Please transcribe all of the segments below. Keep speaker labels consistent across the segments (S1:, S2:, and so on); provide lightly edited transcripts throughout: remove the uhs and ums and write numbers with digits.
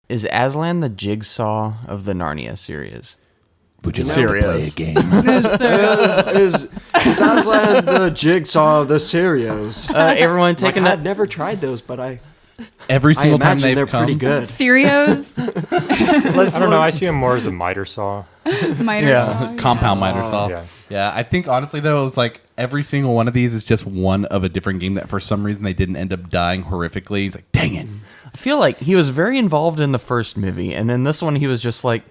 S1: Is Aslan the Jigsaw of the Narnia series?
S2: Would you like to play a game?
S3: Is Aslan the Jigsaw of the Serios?
S1: Everyone taking
S3: I've never tried those, but
S2: Every
S3: I
S2: single time
S3: imagine
S2: they've
S3: they're
S2: come,
S3: pretty good.
S4: Cereos?
S5: I don't know. I see them more as a miter saw.
S4: Miter saw?
S2: compound miter saw.
S5: Yeah.
S2: Yeah, I think honestly though, it's like every single one of these is just one of a different game that for some reason they didn't end up dying horrifically. It's like, dang it.
S1: I feel like he was very involved in the first movie, and in this one he was just like,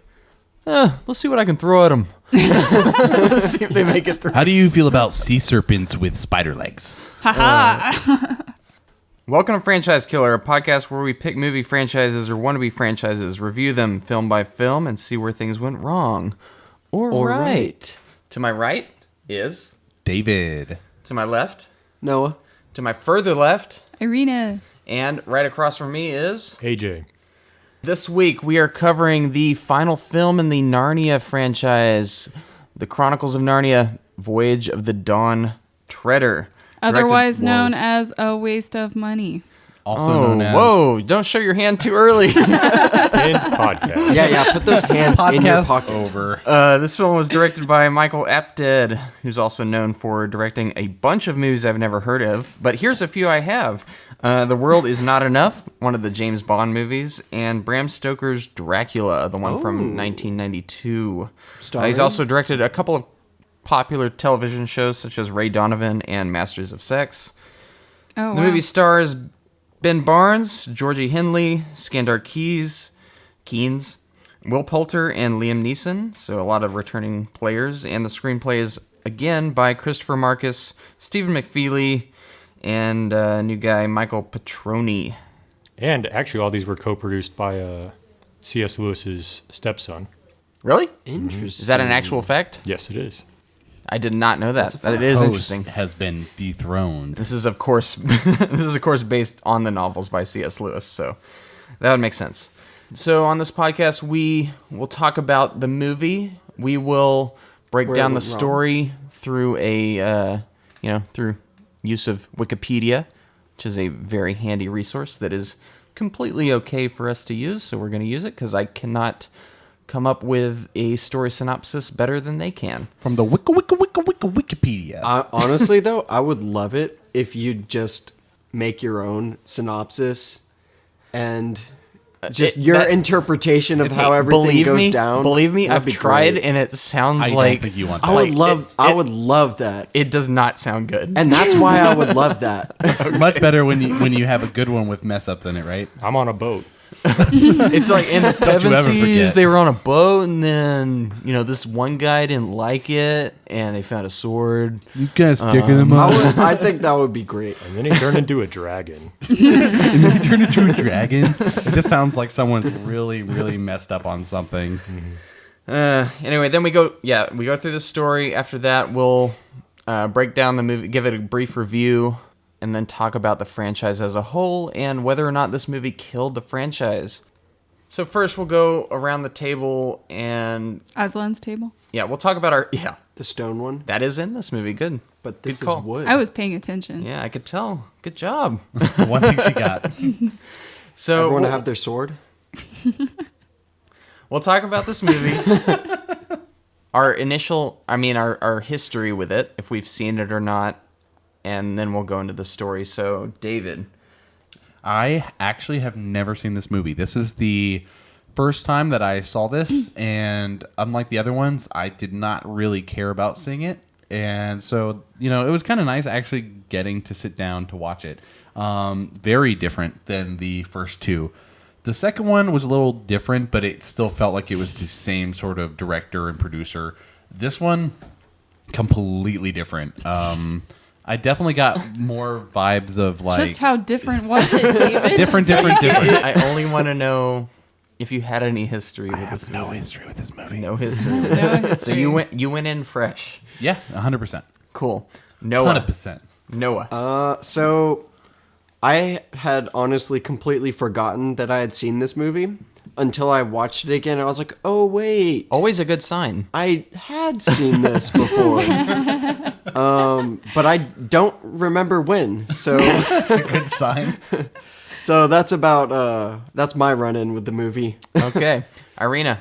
S1: let's see what I can throw at him. Let's see if they make it through.
S2: How do you feel about sea serpents with spider legs?
S1: Welcome to Franchise Killer, a podcast where we pick movie franchises or wannabe franchises, review them film by film, and see where things went wrong. Or right. To my right is...
S2: David.
S1: To my left.
S3: Noah.
S1: To my further left.
S4: Irina.
S1: And right across from me is...
S5: AJ.
S1: This week we are covering the final film in the Narnia franchise, The Chronicles of Narnia, Voyage of the Dawn Treader.
S4: Otherwise known as a waste of money.
S2: Also known as...
S1: Whoa, don't show your hand too early.
S5: In podcast.
S3: Yeah, put those hands in your
S2: Podcast
S3: pocket.
S2: over.
S1: This film was directed by Michael Apted, who's also known for directing a bunch of movies I've never heard of. But here's a few I have. The World Is Not Enough, one of the James Bond movies, and Bram Stoker's Dracula, the one from 1992. He's also directed a couple of popular television shows such as Ray Donovan and Masters of Sex.
S4: Oh,
S1: The movie stars Ben Barnes, Georgie Henley, Skandar Keynes, Will Poulter, and Liam Neeson. So a lot of returning players. And the screenplay is, again, by Christopher Marcus, Stephen McFeely, and new guy Michael Petroni.
S5: And actually, all these were co-produced by C.S. Lewis's stepson.
S1: Really?
S3: Interesting.
S1: Is that an actual fact?
S5: Yes, it is.
S1: I did not know that. But it is interesting.
S2: Has been dethroned.
S1: This is of course based on the novels by C.S. Lewis, so that would make sense. So on this podcast, we will talk about the movie. We will break down the story through through use of Wikipedia, which is a very handy resource that is completely okay for us to use. So we're going to use it because I cannot come up with a story synopsis better than they can.
S2: From the Wikipedia.
S3: Honestly, though, I would love it if you'd just make your own synopsis and just your interpretation of how everything goes down.
S1: Believe me,
S3: That'd
S1: I've
S3: be
S1: tried,
S3: great.
S1: and it sounds
S2: I
S1: like...
S2: don't think you want that.
S3: I would love that.
S1: It does not sound good.
S3: And that's why I would love that.
S2: Much better when you have a good one with mess ups in it, right?
S5: I'm on a boat.
S1: It's like in the
S2: Don't you ever
S1: Seas,
S2: forget.
S1: they were on a boat, and then this one guy didn't like it, and they found a sword.
S2: You guys sticking them up.
S3: I think that would be great.
S5: And then he turned into a dragon.
S2: And then you turn into a dragon. This sounds like someone's really, really messed up on something.
S1: Anyway, then we go through the story. After that, we'll break down the movie, give it a brief review, and then talk about the franchise as a whole and whether or not this movie killed the franchise. So first, we'll go around the table and...
S4: Aslan's table?
S1: Yeah, we'll talk about our... Yeah,
S3: The stone one.
S1: that is in this movie. Good.
S3: But this
S1: Good call.
S3: is wood.
S4: I was paying attention.
S1: Yeah, I could tell. Good job.
S2: One thing she got.
S1: So
S3: Everyone
S1: we'll,
S3: have their sword?
S1: we'll talk about this movie. Our history with it, if we've seen it or not, and then we'll go into the story. So, David.
S2: I actually have never seen this movie. This is the first time that I saw this, and unlike the other ones, I did not really care about seeing it. And so, it was kind of nice actually getting to sit down to watch it. Very different than the first two. The second one was a little different, but it still felt like it was the same sort of director and producer. This one, completely different. I definitely got more vibes of like...
S4: Just how different was it, David?
S2: Different.
S1: I only want to know if you had any history with this movie.
S2: No history with this movie.
S1: No history.
S4: No history.
S1: So you went in fresh.
S2: Yeah, 100%.
S1: Cool. Noah.
S2: 100%.
S1: Noah.
S3: So I had honestly completely forgotten that I had seen this movie until I watched it again. I was like, oh, wait.
S1: Always a good sign.
S3: I had seen this before. But I don't remember when. So
S2: It's a good sign.
S3: So that's my run-in with the movie.
S1: Okay. Irina.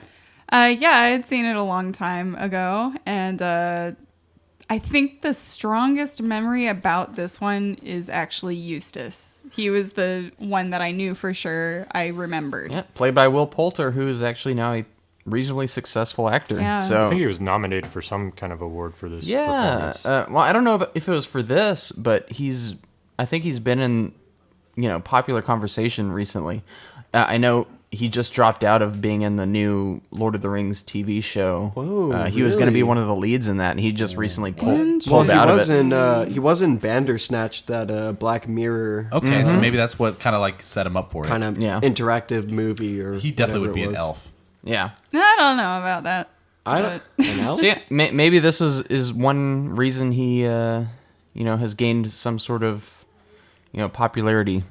S4: Yeah, I had seen it a long time ago, and I think the strongest memory about this one is actually Eustace. He was the one that I knew for sure. I remembered.
S1: Yeah, played by Will Poulter, who is actually now a reasonably successful actor.
S4: Yeah.
S5: I
S1: So
S5: think he was nominated for some kind of award for this
S1: yeah.
S5: performance.
S1: Well, I don't know if it was for this, but I think he's been in, popular conversation recently. I know he just dropped out of being in the new Lord of the Rings TV show.
S3: Whoa,
S1: He was going to be
S3: really?
S1: one of the leads in that, and he just recently pulled
S4: Well,
S3: He
S1: out of
S3: was
S1: it.
S3: he was in Bandersnatch, that Black Mirror
S2: Okay, so maybe that's what kind of like set him up for it.
S3: kind of
S1: Yeah.
S3: interactive movie. Or
S2: He definitely would
S3: whatever
S2: be
S3: it
S2: an
S3: was.
S2: elf.
S1: Yeah.
S4: I don't know about that.
S3: I don't. An elf?
S1: So yeah, maybe this is one reason he, has gained some sort of, popularity.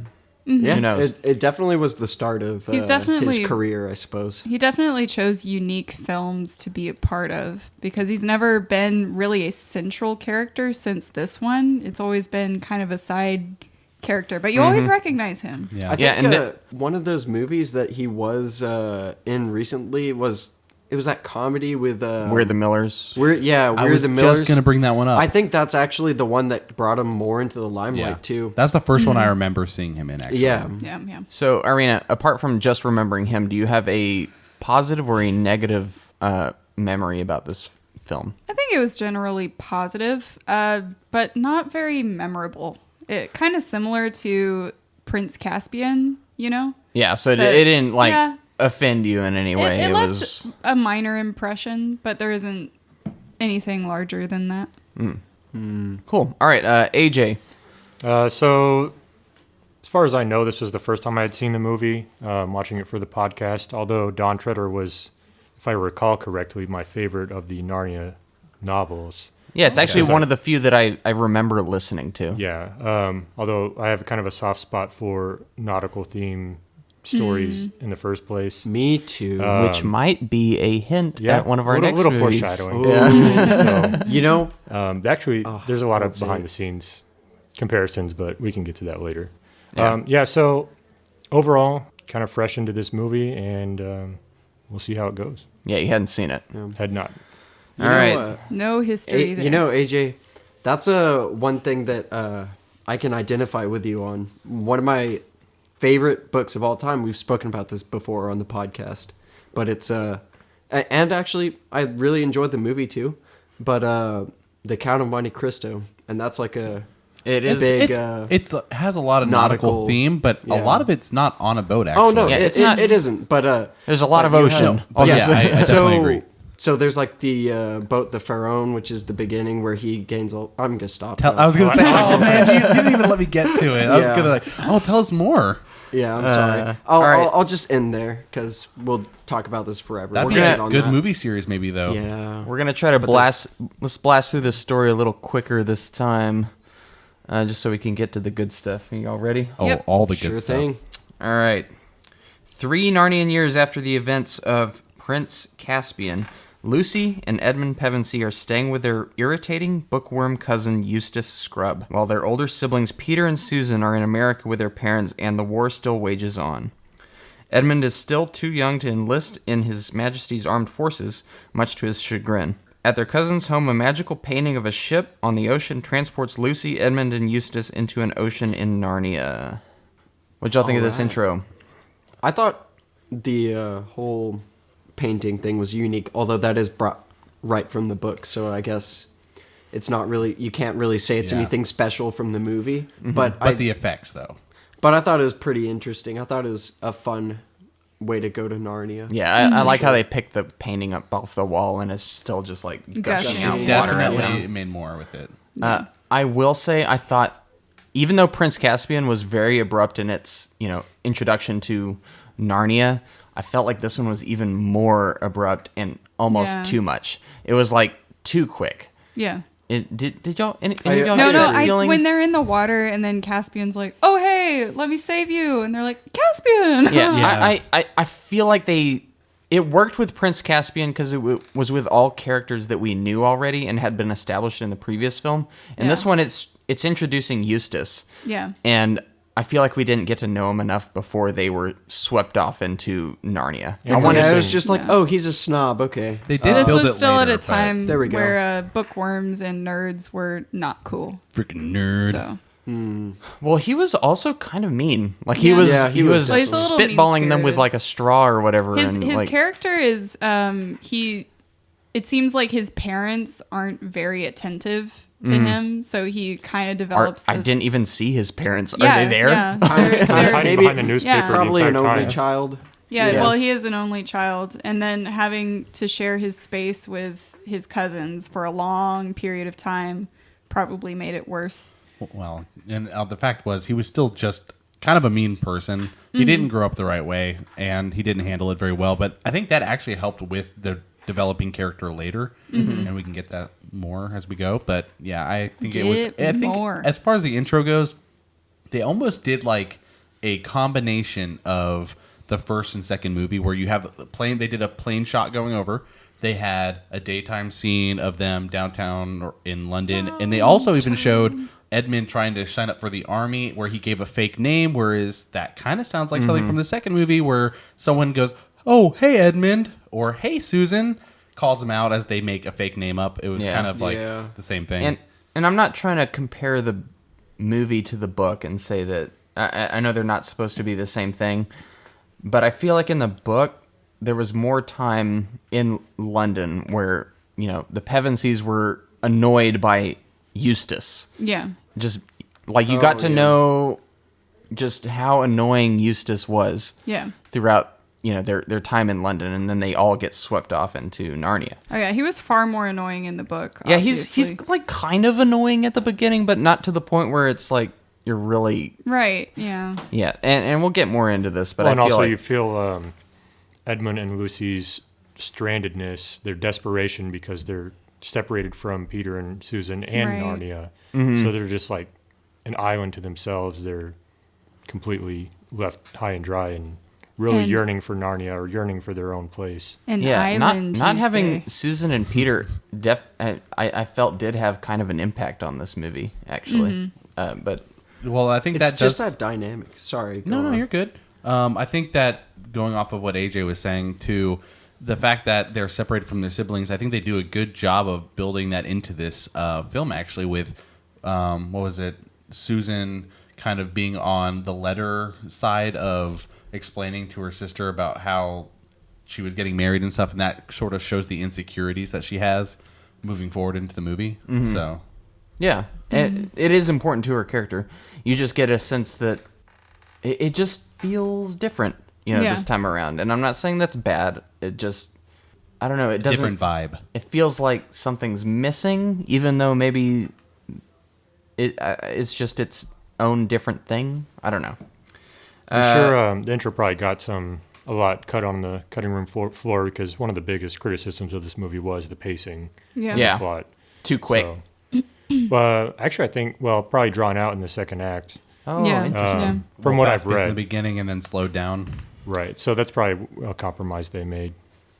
S3: Yeah,
S1: Who knows?
S3: It definitely was the start of
S4: He's definitely-
S3: his career, I suppose.
S4: He definitely chose unique films to be a part of because he's never been really a central character since this one. It's always been kind of a side character, but you always recognize him.
S2: Yeah.
S3: I think
S1: Yeah, and
S3: one of those movies that he was in recently was that comedy with
S1: We're the Millers.
S3: We're
S2: I was
S3: the Millers.
S2: just gonna bring that one up.
S3: I think that's actually the one that brought him more into the limelight too.
S2: That's the first one I remember seeing him in. Actually,
S3: Yeah.
S4: Yeah, yeah.
S1: So, Irina, apart from just remembering him, do you have a positive or a negative memory about this film?
S4: I think it was generally positive, but not very memorable. It kind of similar to Prince Caspian,
S1: Yeah, so it
S4: But-
S1: didn't
S4: yeah.
S1: offend you in any way.
S4: It
S1: It
S4: left
S1: was
S4: a minor impression, but there isn't anything larger than that.
S1: cool. All right, AJ.
S5: So, as far as I know, this was the first time I had seen the movie, watching it for the podcast. Although Dawn Treader was, if I recall correctly, my favorite of the Narnia novels.
S1: Yeah, it's actually
S5: Okay.
S1: one of the few that I remember listening to.
S5: Yeah. Although I have kind of a soft spot for nautical theme stories in the first place.
S3: Me too.
S1: Which might be a hint at one of our next
S5: little
S1: movies.
S5: foreshadowing.
S1: Yeah.
S3: you know,
S5: Actually, there's a lot of
S3: that's it.
S5: behind the scenes comparisons, but we can get to that later.
S1: Yeah.
S5: So overall, kind of fresh into this movie, and we'll see how it goes.
S1: Yeah, you hadn't seen it.
S5: Had not.
S1: All right.
S4: No history there.
S3: AJ, that's one thing that I can identify with you on. One of my favorite books of all time. We've spoken about this before on the podcast, but it's and actually I really enjoyed the movie too. But The Count of Monte Cristo, and that's like a
S1: It is.
S3: big.
S2: It has a lot of nautical
S3: nautical-
S2: theme, but a
S3: yeah.
S2: lot of it's not on a boat. Actually,
S3: Oh no,
S1: Yeah,
S3: it,
S1: it's not-
S3: it isn't. But
S1: There's a lot of
S3: you
S1: ocean.
S3: have-
S2: But yeah, I definitely
S3: so,
S2: agree.
S3: So there's like the boat, the Pharaoh, which is the beginning where he gains. I'm gonna stop.
S2: I was gonna say, oh man, you didn't even let me get to it. I was
S3: Yeah.
S2: gonna tell us more.
S3: Yeah, I'm sorry. I'll,
S1: all right.
S3: I'll just end there because we'll talk about this forever.
S2: That'd
S3: We're
S2: be
S3: gonna
S2: a
S3: get on
S2: good
S3: that.
S2: movie series, maybe though.
S3: Yeah.
S1: We're gonna try to let's blast through this story a little quicker this time, just so we can get to the good stuff. Are y'all ready?
S2: Oh,
S4: Yep.
S2: all the good
S3: Sure
S2: stuff.
S3: thing.
S1: All right. 3 Narnian years after the events of Prince Caspian, Lucy and Edmund Pevensey are staying with their irritating bookworm cousin Eustace Scrubb, while their older siblings Peter and Susan are in America with their parents and the war still wages on. Edmund is still too young to enlist in His Majesty's armed forces, much to his chagrin. At their cousin's home, a magical painting of a ship on the ocean transports Lucy, Edmund, and Eustace into an ocean in Narnia. What'd y'all think of this
S3: Alright.
S1: intro?
S3: I thought the whole painting thing was unique, although that is brought right from the book. So I guess it's not really. You can't really say it's
S2: Yeah.
S3: anything special from the movie. But
S2: But the effects, though.
S3: I thought it was pretty interesting. I thought it was a fun way to go to Narnia.
S1: Yeah, I like how they picked the painting up off the wall and it's still just like gushing
S4: Gushing.
S1: out water.
S2: Definitely
S3: yeah.
S2: it made more with it.
S1: I will say I thought, even though Prince Caspian was very abrupt in its introduction to Narnia, I felt like this one was even more abrupt and almost
S4: Yeah.
S1: too much. It was like too quick.
S4: Yeah.
S1: Did y'all any
S3: I-
S1: of y'all
S4: No,
S1: get
S4: no.
S1: that feeling?
S4: When they're in the water and then Caspian's like, "Oh, hey, let me save you," and they're like, "Caspian."
S1: Yeah,
S2: Yeah.
S1: I feel like it worked with Prince Caspian because it was with all characters that we knew already and had been established in the previous film. And
S4: Yeah.
S1: this one, it's introducing Eustace.
S4: Yeah.
S1: And I feel like we didn't get to know him enough before they were swept off into Narnia.
S5: Yeah,
S1: I wanted
S3: Yeah, it
S1: to,
S3: was just like,
S4: Yeah.
S3: oh, he's a snob. Okay.
S2: They did
S4: This
S2: build
S4: was
S2: it
S4: still
S2: later,
S4: at a time
S3: There we go.
S4: where bookworms and nerds were not cool.
S2: freaking nerd.
S4: So
S1: well, he was also kind of mean. Like he
S4: Yeah.
S1: was,
S3: Yeah,
S1: he
S3: he
S1: was
S3: was
S4: Well, he's a little
S1: spitballing them with
S4: mean-spirited.
S1: like a straw or whatever.
S4: his
S1: and
S4: his
S1: like,
S4: character is it seems like his parents aren't very attentive to him, so he kind of
S1: are,
S4: develops
S1: I
S4: this-
S1: didn't even see his parents. Are
S4: Yeah,
S1: they there?
S4: Yeah,
S3: He's
S5: He's hiding
S3: Maybe-
S5: behind the newspaper
S4: yeah.
S5: the
S3: Probably
S5: entire
S3: an only
S5: time.
S3: child.
S4: Yeah,
S3: Yeah.
S4: well, he is an only child, and then having to share his space with his cousins for a long period of time probably made it worse.
S2: Well, and the fact was, he was still just kind of a mean person. He didn't grow up the right way, and he didn't handle it very well. But I think that actually helped with the developing character later, and we can get that more as we go. But yeah, I think it was.
S4: Get
S2: I think
S4: more.
S2: as far as the intro goes, they almost did like a combination of the first and second movie, where you have the plane. They did a plane shot going over. They had a daytime scene of them downtown or in London, and they also even showed Edmund trying to sign up for the army, where he gave a fake name, whereas that kind of sounds like something from the second movie, where someone goes, "Oh, hey Edmund," or "Hey Susan," calls him out as they make a fake name up. It was
S1: Yeah.
S2: kind of like
S3: Yeah.
S2: the same thing.
S1: And I'm not trying to compare the movie to the book and say that I know they're not supposed to be the same thing, but I feel like in the book there was more time in London where the Pevensies were annoyed by Eustace.
S4: Yeah.
S1: Just like you got to
S3: yeah.
S1: know just how annoying Eustace was
S4: Yeah.
S1: throughout their time in London, and then they all get swept off into Narnia.
S4: Oh yeah, he was far more annoying in the book.
S1: Yeah,
S4: obviously.
S1: he's like kind of annoying at the beginning, but not to the point where it's like you're really
S4: right. Yeah.
S1: and we'll get more into this, but
S5: Well,
S1: I
S5: and
S1: feel
S5: also
S1: like
S5: you feel Edmund and Lucy's strandedness, their desperation because they're separated from Peter and Susan and
S4: Right.
S5: Narnia.
S1: Mm-hmm.
S5: So they're just like an island to themselves. They're completely left high and dry and really
S4: And-
S5: yearning for Narnia or yearning for their own place.
S4: An
S1: yeah,
S4: island.
S1: not
S4: you
S1: having
S4: say.
S1: Susan and Peter I felt did have kind of an impact on this movie actually, but
S2: well, I think
S3: It's
S2: that
S3: just
S2: does,
S3: that dynamic. Sorry. go
S2: No,
S3: on.
S2: you're good. I think that going off of what AJ was saying to the fact that they're separated from their siblings, I think they do a good job of building that into this film. Actually, with what was it, Susan kind of being on the letter side of explaining to her sister about how she was getting married and stuff, and that sort of shows the insecurities that she has moving forward into the movie. So
S1: yeah, it is important to her character. You just get a sense that it just feels different,
S4: Yeah.
S1: this time around. And I'm not saying that's bad. It just, I don't know. It doesn't.
S2: different vibe.
S1: It feels like something's missing, even though maybe it's just its own different thing. I don't know.
S5: I'm sure the intro probably got a lot cut on the cutting room floor because one of the biggest criticisms of this movie was the pacing,
S4: Yeah.
S5: of
S1: Yeah.
S5: the plot.
S1: Too quick.
S5: So, actually, I think probably drawn out in the second act.
S1: Oh,
S4: Yeah.
S1: interesting.
S4: Yeah.
S5: From
S2: Well,
S5: what I've
S2: fast-paced in the
S5: read,
S2: beginning and then slowed down.
S5: right? So that's probably a compromise they made.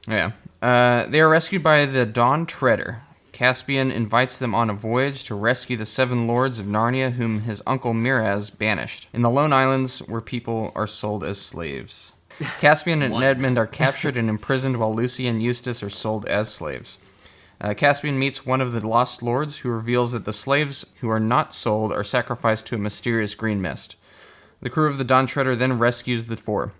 S1: Yeah. They are rescued by the Dawn Treader. Caspian invites them on a voyage to rescue the 7 lords of Narnia whom his uncle Miraz banished, in the Lone Islands where people are sold as slaves. Caspian and Edmund are captured and imprisoned while Lucy and Eustace are sold as slaves. Caspian meets one of the lost lords who reveals that the slaves who are not sold are sacrificed to a mysterious green mist. The crew of the Dawn Treader then rescues the 4.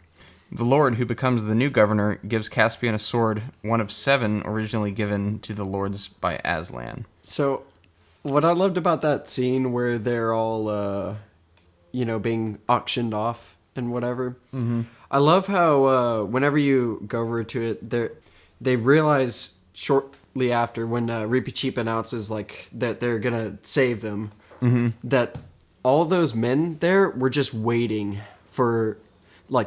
S1: The lord who becomes the new governor gives Caspian a sword, one of 7 originally given to the lords by Aslan.
S3: So, what I loved about that scene where they're all, being auctioned off and whatever. Mm-hmm. I love how whenever you go over to it, they realize shortly after when Reapy Cheap announces that they're gonna save them, that all those men there were just waiting for.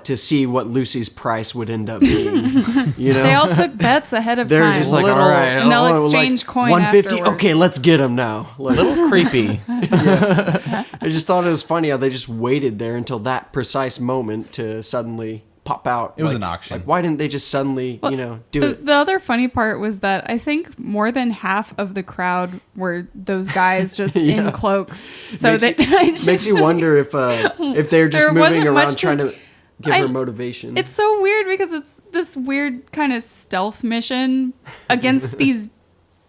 S3: To see what Lucy's price would end up being,
S4: They all took bets ahead of
S3: They're
S4: time.
S3: just like, all
S1: Little-
S3: right,
S4: and they'll
S3: oh,
S4: exchange coin
S3: 150.
S4: afterwards.
S3: Okay, let's get him now.
S1: A little creepy.
S3: I just thought it was funny how they just waited there until that precise moment to suddenly pop out.
S2: It was an auction.
S3: Like, why didn't they just suddenly, do it?
S4: The other funny part was that I think more than half of the crowd were those guys just in cloaks. So
S3: Makes you wonder if they're just
S4: There
S3: moving
S4: wasn't
S3: around
S4: much
S3: trying to give her motivation.
S4: It's so weird because it's this weird kind of stealth mission against these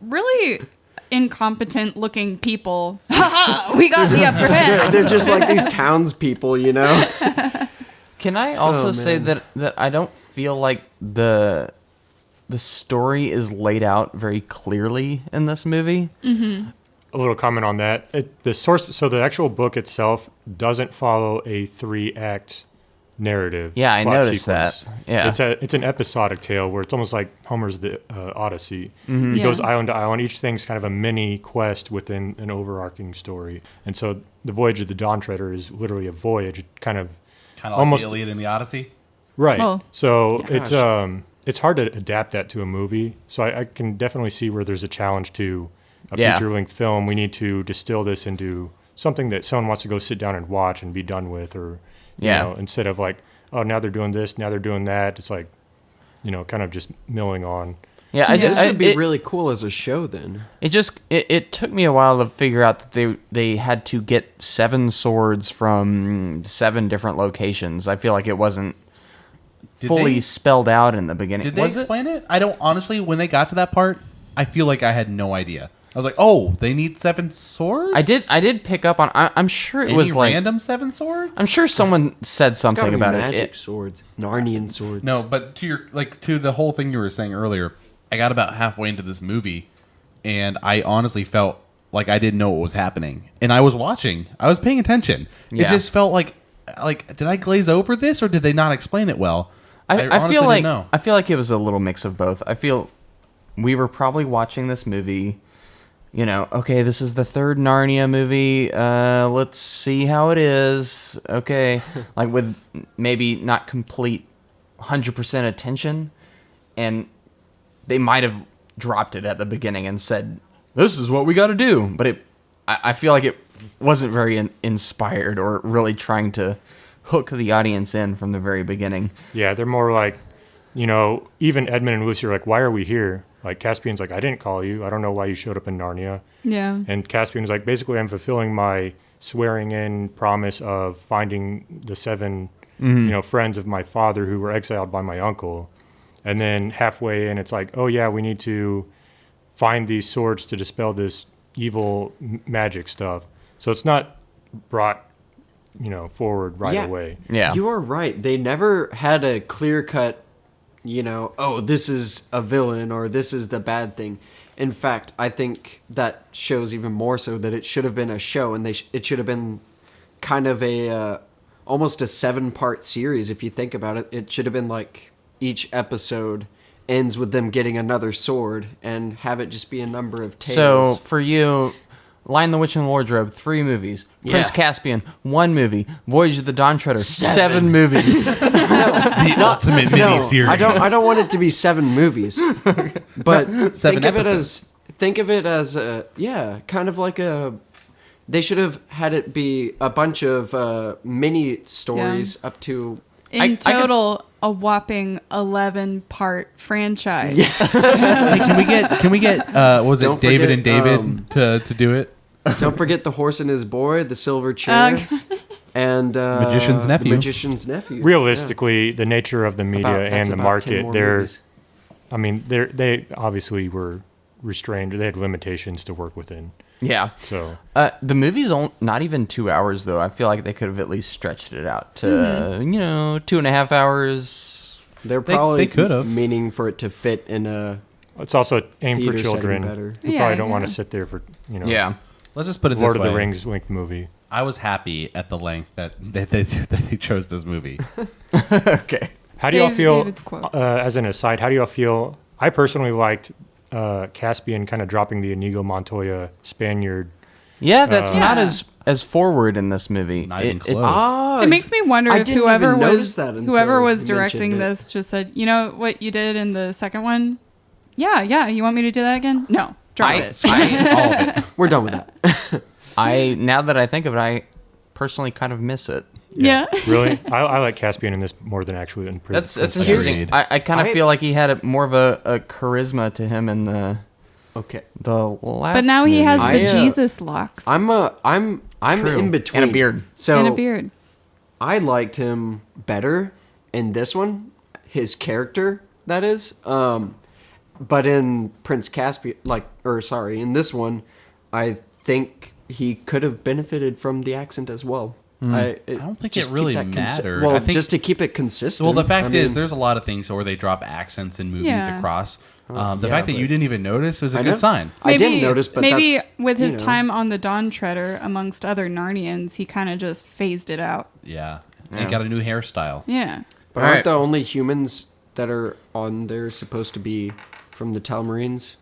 S4: really incompetent looking people. Ha ha! We got the upper hand.
S3: They're just like these townspeople,
S1: Can I also say
S3: man.
S1: that I don't feel like the story is laid out very clearly in this movie?
S5: A little comment on that. The actual book itself doesn't follow a 3-act narrative.
S1: Yeah, I
S5: plot
S1: noticed
S5: sequence.
S1: that. Yeah.
S5: It's an episodic tale where it's almost like Homer's the Odyssey.
S1: Mm-hmm.
S5: He goes island to island. Each thing's kind of a mini quest within an overarching story. And so the Voyage of the Dawn Treader is literally a voyage, kind of
S2: Kind of like
S5: almost
S2: the Iliad and the Odyssey.
S5: right.
S4: Well,
S5: So
S3: gosh.
S5: it's hard to adapt that to a movie. So I can definitely see where there's a challenge to a
S1: Yeah.
S5: feature-length film. We need to distill this into something that someone wants to go sit down and watch and be done with, or instead of like, oh, now they're doing this, now they're doing that. It's like, kind of just milling on.
S1: Yeah,
S3: This would be really cool as a show then.
S1: It took me a while to figure out that they had to get 7 swords from 7 different locations. I feel like it wasn't fully
S2: they-
S1: spelled out in the beginning.
S2: Did they
S1: Was it?
S2: explain it? I don't honestly. When they got to that part, I feel like I had no idea. I was like, "Oh, they need 7 swords."
S1: I did pick up on. I'm sure it
S2: Any
S1: was like.
S2: random 7 swords.
S1: I'm sure someone said
S3: It's gotta
S1: something
S3: be
S1: about
S3: magic
S1: it.
S3: swords, Narnian swords.
S2: No, but to the whole thing you were saying earlier, I got about halfway into this movie, and I honestly felt like I didn't know what was happening, and I was watching. I was paying attention.
S1: Yeah.
S2: It just felt like did I glaze over this, or did they not explain it well?
S1: I
S2: honestly
S1: feel like
S2: didn't know.
S1: I feel like it was a little mix of both. I feel we were probably watching this movie. Okay, this is the 3rd Narnia movie. Let's see how it is. Okay, like with maybe not complete 100% attention, and they might have dropped it at the beginning and said, "This is what we got to do." But I feel like it wasn't very inspired or really trying to hook the audience in from the very beginning.
S5: Yeah, they're more like, even Edmund and Lucy are like, why are we here? Like, Caspian's like, I didn't call you. I don't know why you showed up in Narnia.
S4: Yeah.
S5: And Caspian's like, basically, I'm fulfilling my swearing in promise of finding the 7, friends of my father who were exiled by my uncle. And then halfway in, it's like, oh, yeah, we need to find these swords to dispel this evil magic stuff. So it's not brought, forward right away.
S1: Yeah.
S3: You are right. They never had a clear cut, oh, this is a villain or this is the bad thing. In fact, I think that shows even more so that it should have been a show, and it should have been kind of almost a 7-part series. If you think about it, it should have been like each episode ends with them getting another sword, and have it just be a number of tales.
S1: So for you, Lion, the Witch, and the Wardrobe, 3 movies. Prince
S3: Yeah.
S1: Caspian, 1 movie. Voyage of the Dawn Treader, 7 movies.
S2: The ultimate miniseries.
S3: I don't want it to be 7 movies, but
S2: 7
S3: think of it as kind of like a. They should have had it be a bunch of mini stories up to.
S4: In total, a whopping 11-part franchise.
S2: Hey, can we get was
S3: Don't
S2: it David
S3: forget,
S2: and David to do it?
S3: Don't forget the horse and his boy, the silver chair, and
S2: Magician's nephew.
S3: The magician's nephew.
S5: Realistically, the nature of the media
S3: That's
S5: and the
S3: about 10
S5: market,
S3: more
S5: they're
S3: movies.
S5: I mean, they obviously were restrained. They had limitations to work within.
S1: Yeah.
S5: So
S1: The movie's not even 2 hours, though. I feel like they could have at least stretched it out to, 2.5 hours.
S3: They're probably
S2: they could've.
S3: meaning for it to fit in a.
S5: it's also aimed for
S3: Theater setting
S5: children
S3: better.
S5: who
S4: Yeah,
S5: probably don't want
S4: yeah.
S5: to sit there for
S1: Yeah.
S2: Let's just put it
S5: Lord
S2: this
S5: of
S2: way.
S5: the Rings length movie.
S2: I was happy at the length that they chose this movie.
S1: Okay.
S5: How do y'all feel?
S4: David's quote.
S5: As an aside, how do y'all feel? I personally liked Caspian kind of dropping the Inigo Montoya Spaniard.
S1: Yeah, that's not
S4: Yeah.
S1: as forward in this movie.
S2: Not even close.
S3: Oh,
S4: It makes me wonder
S3: I
S4: if
S3: didn't
S4: whoever
S3: even
S4: was
S3: notice that until
S4: whoever was
S3: you
S4: directing
S3: mentioned it.
S4: this just said, "You know what you did in the second one? Yeah, you want me to do that again? No, drop it."
S2: All of it.
S3: We're done with that.
S1: Now that I think of it, I personally kind of miss it.
S4: Yeah.
S5: Really? I like Caspian in this more than actually in
S1: That's
S5: Princess
S1: interesting.
S2: Agreed.
S1: I kind of
S3: I-
S1: feel like he had more of a charisma to him in
S3: Okay.
S1: the last.
S4: But now he has
S1: movie.
S4: the Jesus locks
S3: I'm
S1: True.
S3: in between.
S1: And a beard.
S3: So
S4: and a beard.
S3: I liked him better in this one, his character, that is. But in Prince Caspian, in this one, I think he could have benefited from the accent as well. I
S2: don't think
S3: just
S2: it really
S3: keep that
S2: mattered.
S3: Well,
S2: I think-
S3: just to keep it consistent.
S2: Well, the fact
S3: I
S2: is,
S3: mean,
S2: there's a lot of things where they drop accents in movies
S4: Yeah.
S2: across. The
S3: yeah,
S2: fact that you
S3: but-
S2: didn't even notice is a
S3: I
S2: good
S3: know.
S2: sign.
S3: I didn't notice, but
S4: maybe
S3: that's,
S4: with his
S3: you know.
S4: time on the Dawn Treader amongst other Narnians, he kind of just phased it out.
S2: Yeah.
S1: Yeah.
S2: And got a new hairstyle.
S4: Yeah.
S3: But
S1: Alright.
S3: aren't the only humans that are on there supposed to be from the Talmarines?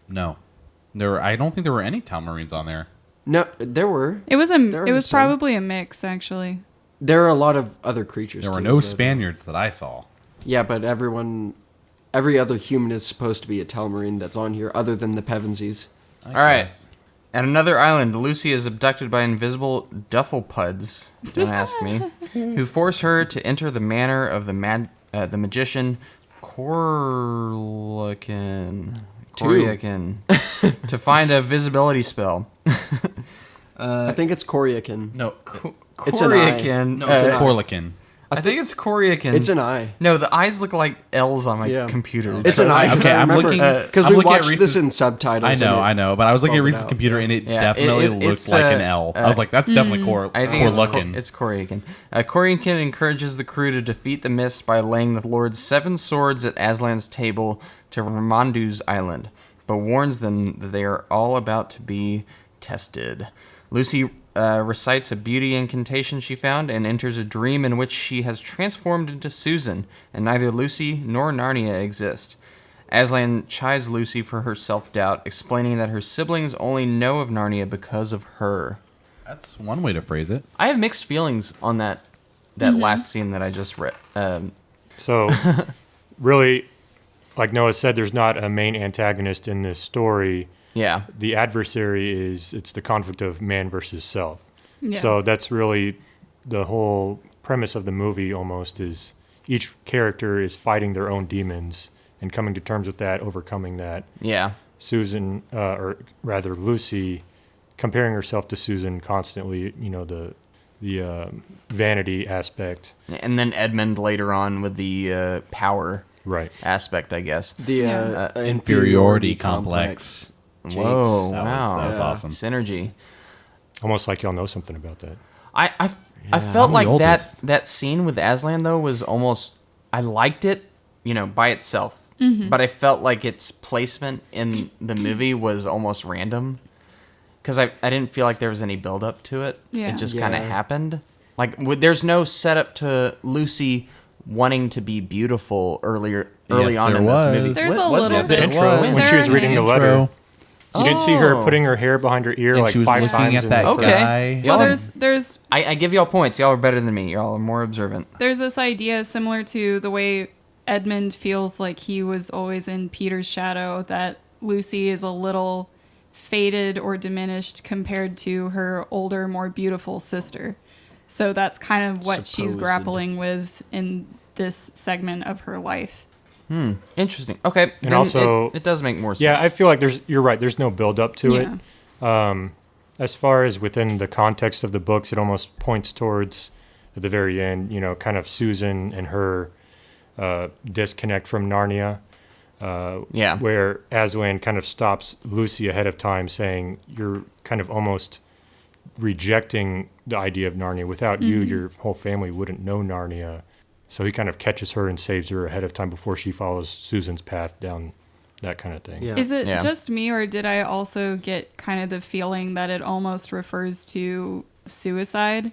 S2: No. I don't think there were any Talmarines on there.
S3: No, there were.
S4: It was
S3: There
S4: it
S3: are
S4: was
S3: some.
S4: probably a mix actually.
S3: There are a lot of other creatures.
S2: There were
S3: too,
S2: no
S3: but-
S2: Spaniards that I saw.
S3: Yeah, but every other human is supposed to be a Talmarine that's on here, other than the Pevensies.
S2: I
S1: All right.
S2: guess.
S1: At another island, Lucy is abducted by invisible dufflepuds, don't ask me, who force her to enter the manor of the magician Corlican to find a visibility spell.
S3: I think it's Koryakin.
S2: No.
S3: It's an eye.
S1: Corlican.
S2: No, it's
S3: an eye.
S2: Corlican.
S1: I think it's Corlican.
S3: It's an eye.
S1: No, the eyes look like L's on my
S3: Yeah.
S1: computer.
S3: It's an eye. Because
S2: Okay,
S3: I
S2: I'm
S3: remember
S2: looking-
S3: because
S2: I'm
S3: we
S2: looking at
S3: watched
S2: Reese's-
S3: this in subtitles.
S2: I know, but I was looking at
S3: spelled it
S2: Reese's
S3: out,
S2: computer
S3: yeah.
S2: and it
S1: Yeah,
S2: definitely
S1: it's,
S2: looked like an L. I was like, that's definitely
S1: I think
S2: Corlican.
S1: it's Corrigan. Corrigan encourages the crew to defeat the mist by laying the Lord's 7 swords at Aslan's table to Ramondu's island, but warns them that they are all about to be tested. Lucy recites a beauty incantation she found and enters a dream in which she has transformed into Susan, and neither Lucy nor Narnia exist. Aslan chides Lucy for her self-doubt, explaining that her siblings only know of Narnia because of her.
S2: That's one way to phrase it.
S1: I have mixed feelings on that last scene that I just read.
S5: So, really, like Noah said, there's not a main antagonist in this story.
S1: Yeah.
S5: The adversary it's the conflict of man versus self.
S4: Yeah.
S5: So that's really the whole premise of the movie almost is each character is fighting their own demons and coming to terms with that, overcoming that.
S1: Yeah.
S5: Susan, or rather Lucy, comparing herself to Susan constantly, the vanity aspect.
S1: And then Edmund later on with the power
S5: Right.
S1: aspect, I guess.
S3: The
S4: Yeah.
S3: inferiority complex. Jinx.
S1: Whoa,
S2: That
S1: wow.
S2: was
S3: Yeah.
S2: awesome.
S1: Synergy.
S5: Almost like y'all know something about that.
S1: I felt
S2: I'm the
S1: like
S2: oldest.
S1: that scene with Aslan, though, was almost... I liked it, by itself. But I felt like its placement in the movie was almost random. Because I didn't feel like there was any build-up to it.
S4: Yeah.
S1: It just kind of
S3: Yeah.
S1: happened. Like, there's no setup to Lucy wanting to be beautiful early
S2: Yes,
S1: on
S2: there
S1: in
S2: was.
S1: this movie.
S4: There's
S1: What
S4: a
S1: was
S4: little
S1: it?
S5: The
S4: bit.
S5: intro,
S2: was.
S5: when she was reading the letter. You did see her
S1: Oh.
S5: putting her hair behind her ear
S2: And
S5: like
S2: she was
S5: 5
S2: looking
S5: times.
S2: at
S5: in
S2: that
S5: the
S1: Okay.
S5: first-
S2: guy.
S1: Y'all
S4: Well,
S1: are-
S4: there's
S1: I give y'all points. Y'all are better than me. Y'all are more observant.
S4: there's this idea similar to the way Edmund feels like he was always in Peter's shadow, that Lucy is a little faded or diminished compared to her older, more beautiful sister. So that's kind of what she's
S3: Supposed.
S4: grappling with in this segment of her life.
S1: Interesting. Okay.
S5: And
S1: then
S5: also-
S1: it does make more sense.
S5: Yeah, I feel like you're right. There's no build up to
S4: Yeah.
S5: it. As far as within the context of the books, it almost points towards at the very end, kind of Susan and her disconnect from Narnia.
S1: Yeah.
S5: Where Aslan kind of stops Lucy ahead of time, saying, "You're kind of almost rejecting the idea of Narnia. Without you, your whole family wouldn't know Narnia." So he kind of catches her and saves her ahead of time before she follows Susan's path down that kind of thing.
S3: Yeah.
S4: Is it
S1: Yeah.
S4: just me, or did I also get kind of the feeling that it almost refers to suicide?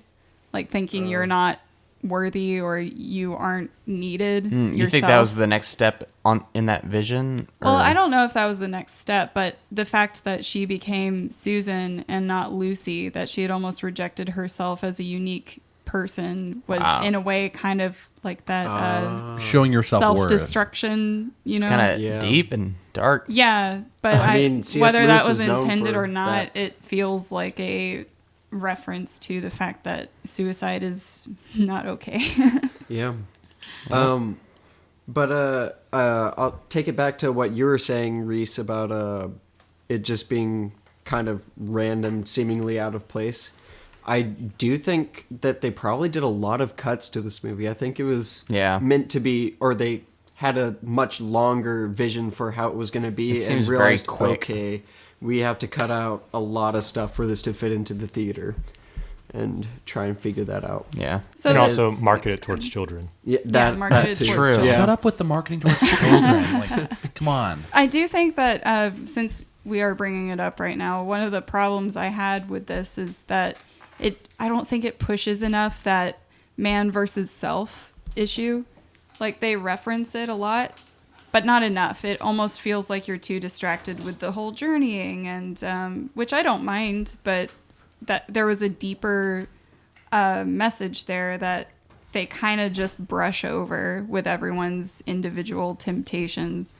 S4: Like thinking you're not worthy or you aren't needed
S1: You
S4: yourself?
S1: think that was the next step in that vision?
S4: Well,
S1: Or-
S4: I don't know if that was the next step, but the fact that she became Susan and not Lucy, that she had almost rejected herself as a unique person, was
S1: Wow.
S4: in a way kind of like that
S2: Showing your self-worth.
S4: self-destruction, you know?
S1: kind of
S3: Yeah.
S1: deep and dark.
S4: Yeah, but
S3: I mean, C.S.
S4: whether
S3: Lewis
S4: that was
S3: is known
S4: intended
S3: for
S4: or not,
S3: that.
S4: it feels like a reference to the fact that suicide is not okay.
S3: Yeah. But I'll take it back to what you were saying, Reese, about it just being kind of random, seemingly out of place. I do think that they probably did a lot of cuts to this movie. I think it was meant to be, or they had a much longer vision for how it was going to be,
S1: It
S3: and
S1: seems very
S3: realized,
S1: quick.
S3: okay, we have to cut out a lot of stuff for this to fit into the theater, and try and figure that out.
S1: Yeah.
S4: So
S5: And also market it towards children.
S3: Yeah,
S4: marketed
S3: that too.
S4: towards
S1: True.
S3: Yeah.
S2: Shut up with the marketing towards children. Like, come on.
S4: I do think that since we are bringing it up right now, one of the problems I had with this is that I don't think it pushes enough that man versus self issue. Like, they reference it a lot, but not enough. It almost feels like you're too distracted with the whole journeying, and which I don't mind, but that there was a deeper message there that they kind of just brush over with everyone's individual temptations.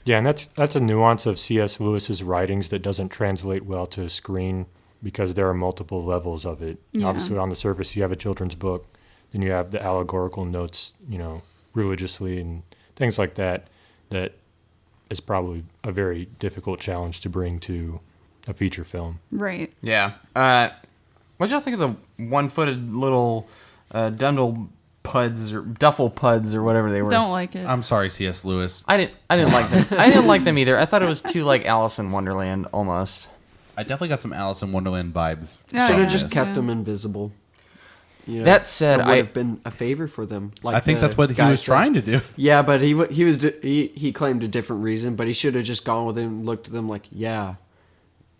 S5: Yeah, and that's a nuance of C.S. Lewis's writings that doesn't translate well to a screen because there are multiple levels of it.
S4: Yeah.
S5: Obviously, on the surface, you have a children's book, then you have the allegorical notes, religiously and things like that. That is probably a very difficult challenge to bring to a feature film.
S4: Right.
S1: Yeah. What'd y'all think of the one-footed little duffel puds or whatever they were?
S4: Don't like it.
S2: I'm sorry, C.S. Lewis.
S1: I didn't like them. I didn't like them either. I thought it was too like Alice in Wonderland almost.
S2: I definitely got some Alice in Wonderland vibes.
S4: Yeah,
S3: Should
S4: yeah.
S3: have just kept
S4: Yeah.
S3: them invisible.
S1: That said,
S3: it would have been a favor for them. Like
S2: I think
S3: the
S2: that's what he
S3: guy
S2: was
S3: said.
S2: trying to do.
S3: Yeah, but he claimed a different reason, but he should have just gone with him and looked at them like, yeah,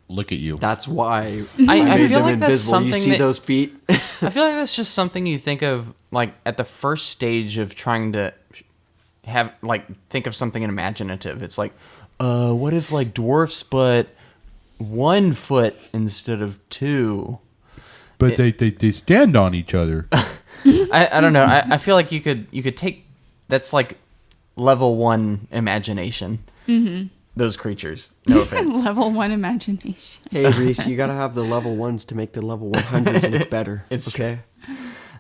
S2: Look at you.
S3: that's why
S1: I
S3: made
S1: feel
S3: them
S1: like that's
S3: invisible. You
S1: something
S3: see
S1: that-
S3: those feet?
S1: I feel like that's just something you think of like at the first stage of trying to think of something imaginative. It's like, what if like dwarfs but 1 foot instead of 2?
S2: But they stand on each other.
S1: I don't know. I feel like you could take that's like level 1 imagination. Mm-hmm. Those creatures. No offense.
S4: Level 1 imagination.
S3: Hey, Reese, you got to have the level 1s to make the level 100s look better.
S1: It's
S3: okay.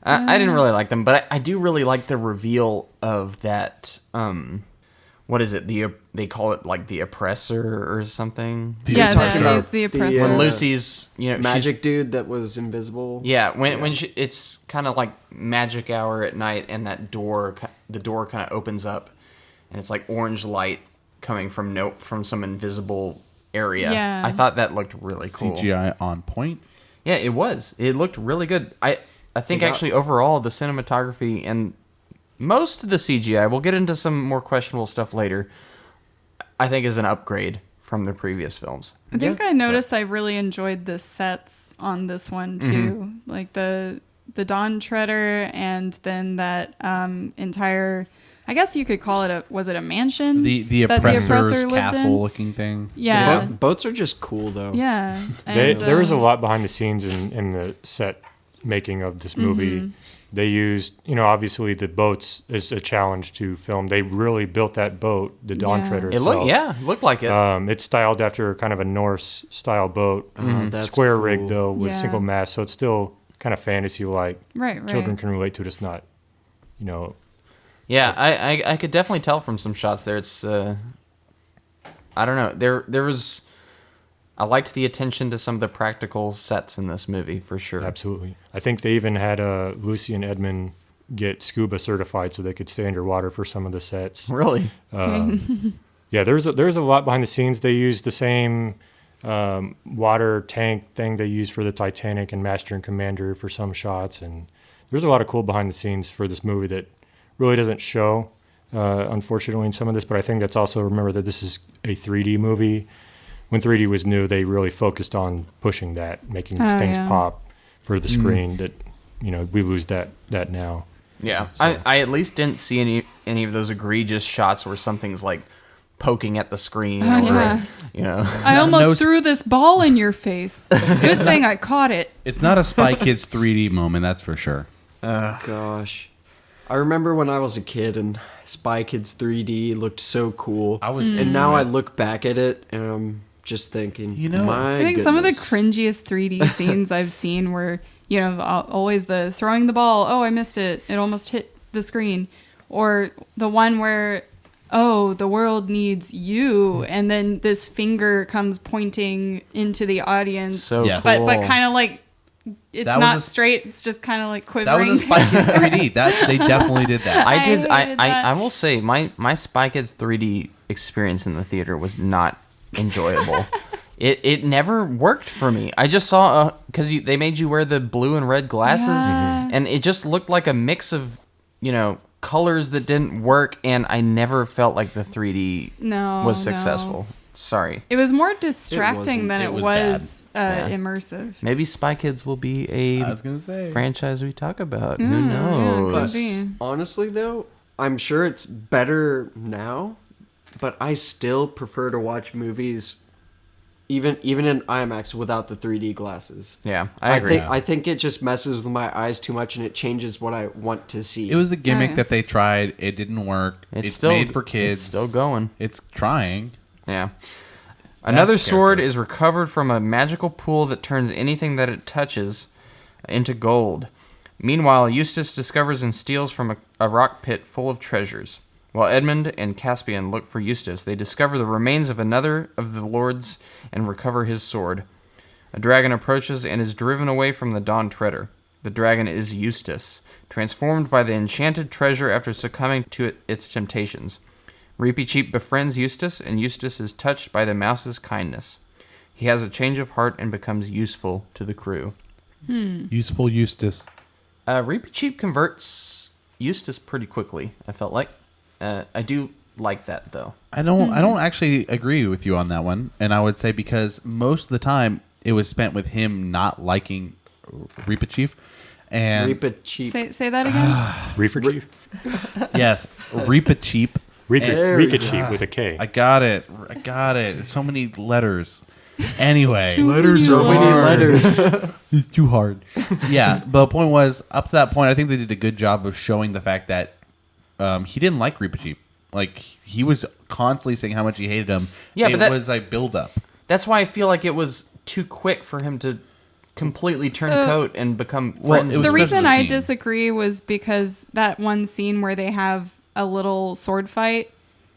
S1: I didn't really like them, but I do really like the reveal of that. What is it? They call it like the oppressor or something.
S4: Yeah,
S3: talking
S4: that
S3: about
S4: is the
S3: the,
S4: oppressor.
S1: When
S3: Yeah.
S1: Lucy's
S3: Magic dude that was invisible.
S1: Yeah, when it's kind of like magic hour at night, and the door kind of opens up, and it's like orange light coming from some invisible area.
S4: Yeah.
S1: I thought that looked really cool.
S2: CGI on point.
S1: Yeah, it was. It looked really good. I think
S3: got-
S1: actually overall the cinematography and most of the CGI, we'll get into some more questionable stuff later, I think is an upgrade from the previous films.
S4: I think I noticed I really enjoyed the sets on this one too, like the Dawn Treader, and then that entire. I guess you could call it was it a mansion?
S2: The
S4: that
S2: oppressor's
S4: oppressor lived in?
S2: castle looking thing.
S4: Yeah,
S3: Boats are just cool, though.
S4: yeah.
S5: There was a
S4: And,
S5: lot behind the scenes in the set making of this movie. They used, obviously the boats is a challenge to film. They really built that boat, the Dawn
S4: Yeah.
S5: Treader
S1: It
S5: itself.
S1: looked like it.
S5: It's styled after kind of a Norse style boat,
S3: That's
S5: square
S3: cool.
S5: rigged though with
S4: Yeah.
S5: single mast, so it's still kind of fantasy like.
S4: right.
S5: Children can relate to it. It's not,
S1: Yeah, I could definitely tell from some shots there. It's I don't know. There was I liked the attention to some of the practical sets in this movie for sure.
S5: absolutely. I think they even had Lucy and Edmund get scuba certified so they could stay underwater for some of the sets.
S1: Really?
S5: Yeah, there's a lot behind the scenes. They used the same water tank thing they used for the Titanic and Master and Commander for some shots, and there's a lot of cool behind the scenes for this movie that really doesn't show, unfortunately, in some of this. But I think that's also, remember that this is a 3D movie. When 3D was new, they really focused on pushing that, making things
S4: yeah.
S5: pop for the screen. That we lose that now.
S1: Yeah. I at least didn't see any of those egregious shots where something's like poking at the screen
S4: Oh,
S1: or
S4: yeah. I almost threw this ball in your face. Good thing I caught it.
S2: It's not a Spy Kids 3D moment, that's for sure.
S3: Gosh. I remember when I was a kid and Spy Kids 3D looked so cool.
S2: I was
S3: And now I look back at it and I'm just thinking,
S2: You know,
S3: my
S4: I think some of the
S3: goodness.
S4: cringiest 3D scenes I've seen were, always the throwing the ball. Oh, I missed it. It almost hit the screen. Or the one where, oh, the world needs you. And then this finger comes pointing into the audience.
S1: So
S2: Yes.
S1: cool.
S4: But kind of like, it's
S2: That was
S4: not
S2: a-
S4: straight. It's just kind of like
S2: That
S4: quivering.
S2: was a Spy Kids 3D. That they definitely did that.
S1: I did.
S4: hated
S1: I
S4: that.
S1: will say my Spy Kids 3D experience in the theater was not enjoyable. It never worked for me. I just saw because they made you wear the blue and red glasses,
S4: Yeah.
S1: and it just looked like a mix of colors that didn't work, and I never felt like the 3D
S4: No,
S1: was
S4: no.
S1: successful. Sorry.
S4: It was more distracting
S3: wasn't.
S4: than
S2: It
S4: it
S2: was
S4: was,
S1: bad. Yeah.
S4: immersive.
S1: Maybe Spy Kids will be a
S2: I was gonna say.
S1: franchise we talk about.
S4: Yeah,
S1: Who
S4: yeah,
S1: knows?
S4: could
S3: But
S4: be.
S3: honestly, though, I'm sure it's better now, but I still prefer to watch movies even in IMAX without the 3D glasses.
S1: Yeah, I agree.
S3: I think it just messes with my eyes too much and it changes what I want to see.
S2: It was a gimmick
S4: Oh, yeah.
S2: that they tried. It didn't work.
S1: It's
S2: It's
S1: still-
S2: made for kids.
S1: it's still going.
S2: It's trying.
S1: Yeah. Another
S2: That's
S1: sword
S2: character.
S1: is recovered from a magical pool that turns anything that it touches into gold. Meanwhile, Eustace discovers and steals from a rock pit full of treasures. While Edmund and Caspian look for Eustace, they discover the remains of another of the lords and recover his sword. A dragon approaches and is driven away from the Dawn Treader. The dragon is Eustace, transformed by the enchanted treasure after succumbing to its temptations. Reepicheep befriends Eustace, and Eustace is touched by the mouse's kindness. He has a change of heart and becomes useful to the crew.
S2: Useful Eustace.
S1: Reepicheep converts Eustace pretty quickly, I felt like. I do like that, though.
S2: I don't actually agree with you on that one, and I would say because most of the time it was spent with him not liking Reepicheep, and
S3: Reap it cheap.
S4: Say that again.
S5: Reefer Chief?
S2: yes, Reepicheep.
S3: There we
S5: Rika
S3: go.
S5: Chief with a K.
S2: I got it. So many letters. Anyway,
S3: So many letters.
S2: it's too hard. Yeah, but the point was, up to that point, I think they did a good job of showing the fact that he didn't like Reepicheep. Like, he was constantly saying how much he hated him.
S1: Yeah,
S2: it
S1: but that-
S2: was a build-up.
S1: That's why I feel like it was too quick for him to completely turn
S4: So-
S1: coat and become
S2: Well,
S1: friends
S2: it was
S1: with
S4: The
S2: because of
S4: reason
S2: the
S4: I
S2: scene.
S4: disagree was because that one scene where they have a little sword fight,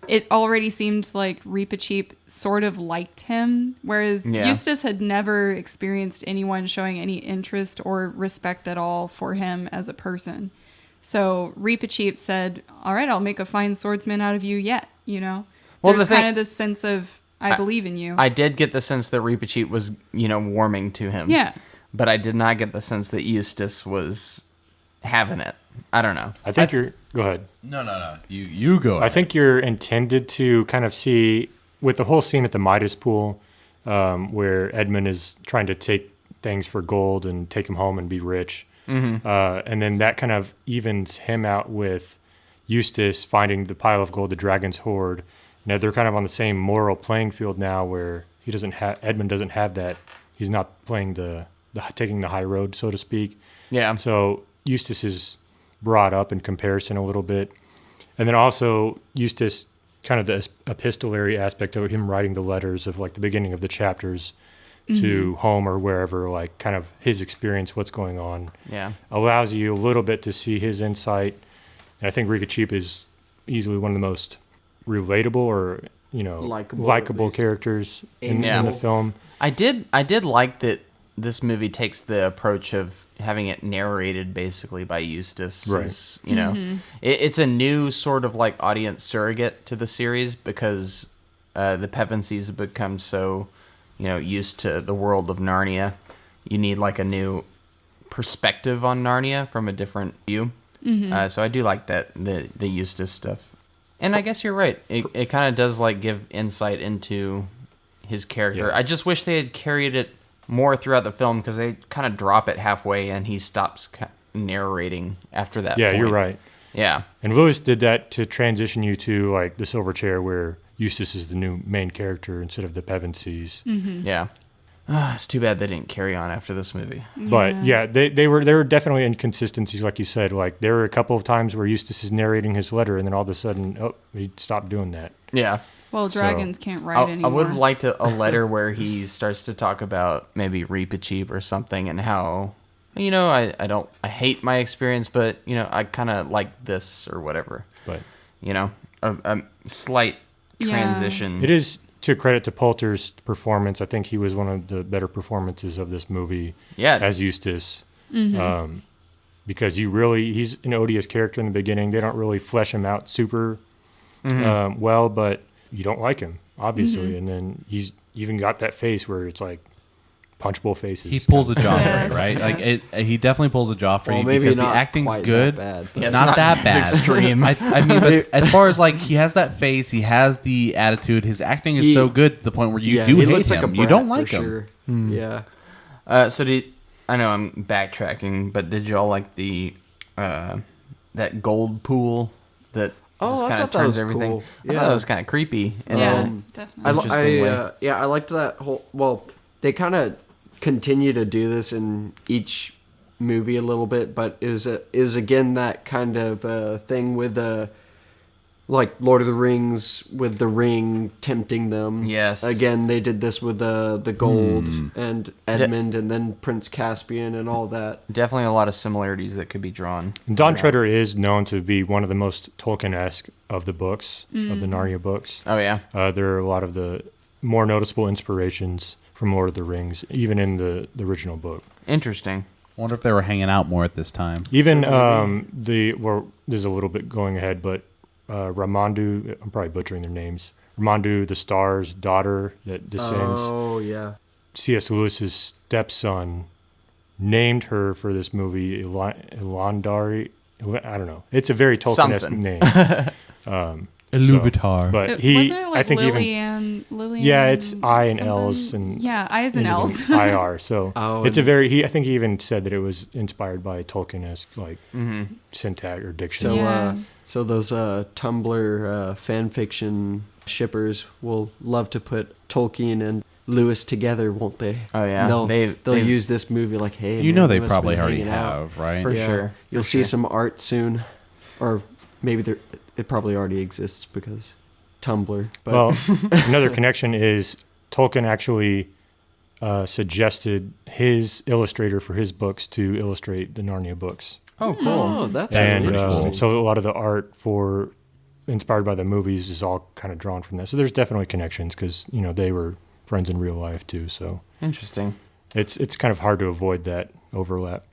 S4: it already seemed like Reepicheep sort of liked him, whereas
S1: Yeah.
S4: Eustace had never experienced anyone showing any interest or respect at all for him as a person. So Reepicheep said, "All right, I'll make a fine swordsman out of you yet."
S1: Well,
S4: There's
S1: the thing-
S4: kind of this sense of I believe in you.
S1: I did get the sense that Reepicheep was, warming to him.
S4: Yeah.
S1: But I did not get the sense that Eustace was having it. I don't know.
S5: I think you're. Go ahead.
S2: No. You go.
S5: I think you're intended to kind of see with the whole scene at the Midas pool, where Edmund is trying to take things for gold and take him home and be rich, and then that kind of evens him out with Eustace finding the pile of gold, the dragon's hoard. Now they're kind of on the same moral playing field now, where he doesn't have Edmund doesn't have that. He's not playing the taking the high road, so to speak.
S1: Yeah.
S5: So Eustace is brought up in comparison a little bit. And then also Eustace, kind of the epistolary aspect of him writing the letters of like the beginning of the chapters to home or wherever, like kind of his experience, what's going on,
S1: Yeah.
S5: allows you a little bit to see his insight. And I think Rika Cheap is easily one of the most relatable or,
S3: Likeable,
S5: likable
S3: at least.
S5: characters in
S1: Yeah.
S5: the film.
S1: I did like that this movie takes the approach of having it narrated basically by Eustace.
S5: Right.
S1: It's a new sort of like audience surrogate to the series because the Pevensies have become so, used to the world of Narnia. You need like a new perspective on Narnia from a different view. So I do like that, the Eustace stuff. And I guess you're right. It kind of does like give insight into his character.
S5: Yeah.
S1: I just wish they had carried it more throughout the film because they kind of drop it halfway and he stops narrating after that
S5: Yeah,
S1: point.
S5: you're right.
S1: Yeah.
S5: And Lewis did that to transition you to like the Silver Chair, where Eustace is the new main character instead of the Pevensies.
S1: Yeah. It's too bad they didn't carry on after this movie.
S5: But yeah, there were definitely inconsistencies, like you said. Like there were a couple of times where Eustace is narrating his letter, and then all of a sudden, he stopped doing that.
S1: Yeah.
S4: Well, dragons can't write
S1: I
S4: anymore.
S1: would have liked a letter where he starts to talk about maybe Reepicheep or something, and how, I hate my experience, but, I kind of like this or whatever.
S5: But
S1: A slight transition.
S5: it is to credit to Poulter's performance. I think he was one of the better performances of this movie.
S1: Yeah.
S5: As Eustace, because he's an odious character in the beginning. They don't really flesh him out super well, but you don't like him obviously, and then he's even got that face where it's like punchable faces.
S2: He pulls a Joffrey,
S4: Yes,
S2: right?
S4: yes.
S2: Like he definitely pulls a Joffrey
S3: Well, maybe
S2: because
S3: not
S2: the acting's
S3: quite
S2: good.
S3: that bad, but-
S1: Yeah, it's
S2: not that
S1: as
S2: bad.
S1: extreme.
S2: I mean, but as far as like he has that face, he has the attitude. His acting is so good to the point where you do
S3: he
S2: hate
S3: looks like
S2: him.
S3: a
S2: You
S3: brat
S2: don't
S3: for
S2: like him.
S3: sure. Yeah.
S1: I know I'm backtracking, but did y'all like the that gold pool that just
S3: I
S1: kind of
S3: thought that
S1: turns
S3: was
S1: everything?
S3: cool.
S1: I thought
S3: Yeah.
S1: that was kind of creepy. And
S4: Yeah,
S1: then-
S4: definitely.
S1: Interesting way.
S3: I liked that whole. Well, they kind of continue to do this in each movie a little bit, but it was again that kind of thing with like Lord of the Rings with the ring tempting them.
S1: Yes.
S3: Again, they did this with the gold and Edmund and then Prince Caspian and all that.
S1: Definitely a lot of similarities that could be drawn.
S5: And Don Treader is known to be one of the most Tolkien-esque of the books, of the Narnia books.
S1: Oh yeah.
S5: There are a lot of the more noticeable inspirations from Lord of the Rings, even in the original book.
S1: Interesting.
S2: I wonder if they were hanging out more at this time.
S5: Even this is a little bit going ahead, but Ramandu, I'm probably butchering their names. Ramandu the Star's daughter that descends.
S3: Oh yeah.
S5: C.S. Lewis's stepson named her for this movie Ilandari. I don't know. It's a very Tolkien-esque
S1: Something.
S5: name.
S2: Iluvatar.
S5: But he,
S4: wasn't it like
S5: I think
S4: Lillian?
S5: yeah, it's I and
S4: something?
S5: L's and
S4: yeah, I's and L's.
S5: IR. So
S3: Oh,
S5: it's a
S3: and-
S5: very. I think he even said that it was inspired by Tolkien-esque like syntax or diction.
S3: So,
S4: Yeah.
S3: so those Tumblr fan fiction shippers will love to put Tolkien and Lewis together, won't they?
S1: Oh, yeah.
S3: They'll
S1: They've-
S3: use this movie like, hey,
S2: You
S3: man,
S2: know they
S3: must
S2: probably
S3: been
S2: already
S3: hanging out.
S2: have, right?
S1: For sure.
S3: You'll
S1: For
S3: see
S1: sure.
S3: some art soon, or maybe it probably already exists because Tumblr. But
S5: Well, another connection is Tolkien actually suggested his illustrator for his books to illustrate the Narnia books.
S1: Oh, cool.
S3: oh, that's
S5: And
S3: really interesting.
S5: so a lot of the art inspired by the movies is all kind of drawn from that. So there's definitely connections because they were friends in real life too. So
S1: Interesting.
S5: it's kind of hard to avoid that overlap.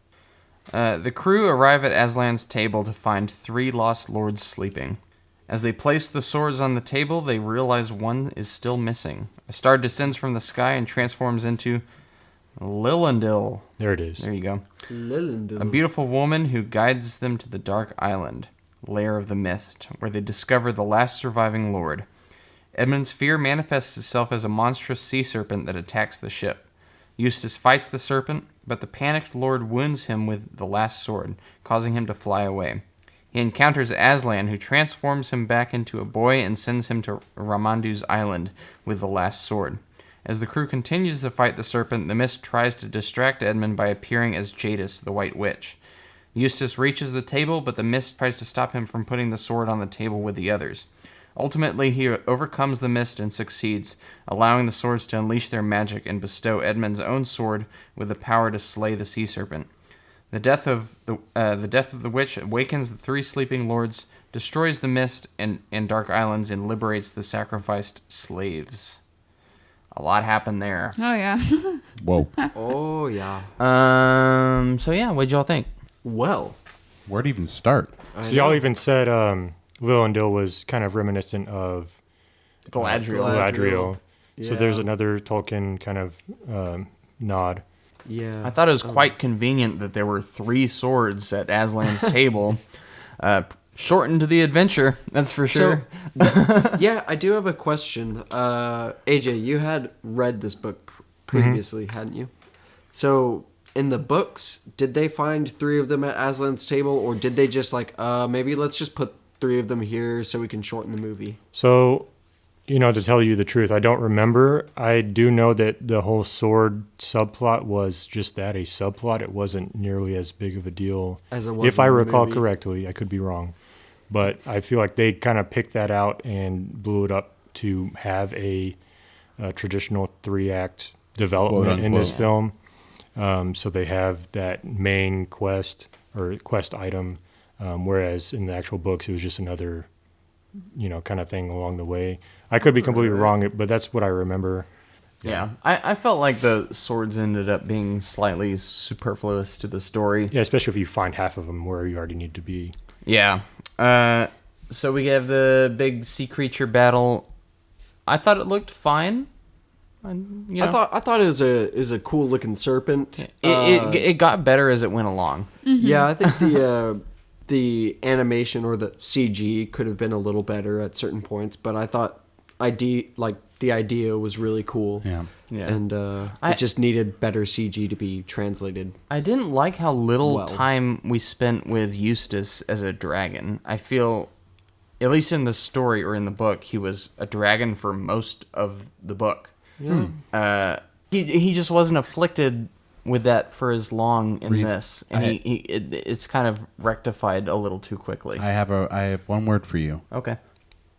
S1: The crew arrive at Aslan's table to find 3 lost lords sleeping. As they place the swords on the table, they realize one is still missing. A star descends from the sky and transforms into Lilendil.
S5: There it is.
S1: There you go.
S3: Lilendil.
S1: A beautiful woman who guides them to the Dark Island, lair of the mist, where they discover the last surviving lord. Edmund's fear manifests itself as a monstrous sea serpent that attacks the ship. Eustace fights the serpent, but the panicked lord wounds him with the last sword, causing him to fly away. He encounters Aslan, who transforms him back into a boy and sends him to Ramandu's island with the last sword. As the crew continues to fight the serpent, the mist tries to distract Edmund by appearing as Jadis, the White Witch. Eustace reaches the table, but the mist tries to stop him from putting the sword on the table with the others. Ultimately, he overcomes the mist and succeeds, allowing the swords to unleash their magic and bestow Edmund's own sword with the power to slay the sea serpent. The death of the witch awakens the 3 sleeping lords, destroys the mist and dark islands, and liberates the sacrificed slaves. A lot happened there.
S4: Oh yeah.
S2: Whoa.
S3: Oh yeah.
S1: So yeah, what'd y'all think?
S3: Well,
S2: Where to even start?
S5: So y'all even said Lilendil was kind of reminiscent of
S1: Galadriel.
S5: Galadriel. So
S3: Yeah.
S5: there's another Tolkien kind of nod.
S3: yeah.
S1: I thought it was quite convenient that there were 3 swords at Aslan's table. Shortened the adventure, that's for sure.
S3: Yeah, I do have a question. AJ, you had read this book previously, hadn't you? So, in the books, did they find 3 of them at Aslan's table, or did they just maybe let's just put 3 of them here so we can shorten the movie?
S5: So To tell you the truth, I don't remember. I do know that the whole sword subplot was just that, a subplot. It wasn't nearly as big of a deal
S3: As it was
S5: if I
S3: in the
S5: recall
S3: movie.
S5: correctly. I could be wrong. But I feel like they kind of picked that out and blew it up to have a traditional 3-act development in this film. So they have that main quest or quest item, whereas in the actual books, it was just another, kind of thing along the way. I could be completely wrong, but that's what I remember.
S1: Yeah. I felt like the swords ended up being slightly superfluous to the story.
S5: Yeah, especially if you find half of them where you already need to be.
S1: Yeah. So we have the big sea creature battle. I thought it looked fine.
S3: I thought it was a cool looking serpent.
S1: It got better as it went along.
S3: Yeah, I think the animation or the CG could have been a little better at certain points, but I thought the idea was really cool.
S2: Yeah.
S1: Yeah.
S3: And it just needed better CG to be translated.
S1: I didn't like how little
S3: Well.
S1: time we spent with Eustace as a dragon. I feel, at least in the story or in the book, he was a dragon for most of the book.
S3: Yeah.
S1: He just wasn't afflicted with that for as long in
S2: Reese,
S1: this, and it's kind of rectified a little too quickly.
S2: I have one word for you.
S1: Okay,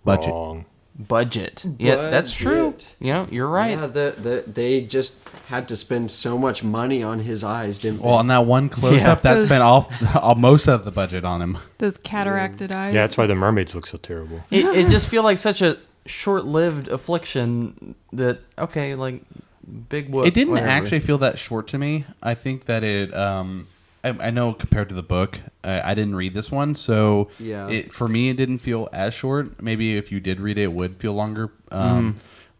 S2: Budget.
S5: Wrong.
S1: budget. Yeah, that's true.
S3: Budget.
S1: You're right.
S3: Yeah, they just had to spend so much money on his eyes, didn't they?
S2: Well, on that one close-up, that
S4: Those-
S2: spent all most of the budget on him.
S4: Those cataracted eyes.
S5: Yeah, that's why the mermaids look so terrible.
S1: It just feel like such a short-lived affliction that like big whoop.
S2: It didn't
S1: whatever.
S2: actually feel that short to me. I think that it. I know compared to the book, I didn't read this one, so
S3: Yeah.
S2: for me it didn't feel as short. Maybe if you did read it, it would feel longer.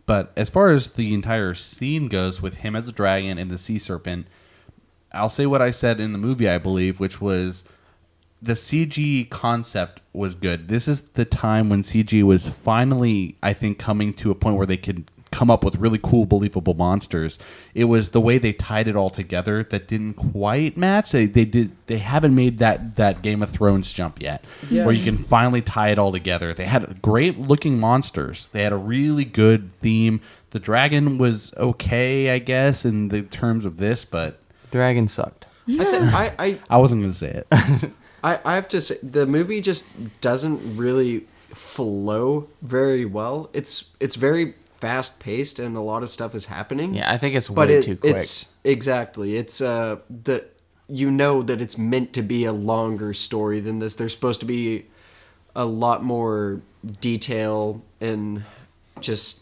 S2: But as far as the entire scene goes, with him as a dragon and the sea serpent, I'll say what I said in the movie, I believe, which was the CG concept was good. This is the time when CG was finally, I think, coming to a point where they could come up with really cool, believable monsters. It was the way they tied it all together that didn't quite match. They haven't made that Game of Thrones jump yet, where you can finally tie it all together. They had great looking monsters. They had a really good theme. The dragon was okay, I guess, in the terms of this, but
S1: Dragon sucked.
S3: I
S2: wasn't going to say it.
S3: I have to say the movie just doesn't really flow very well. It's very fast paced and a lot of stuff is happening.
S1: Yeah, I think it's
S3: but
S1: way too quick.
S3: It's exactly. It's that it's meant to be a longer story than this. There's supposed to be a lot more detail and just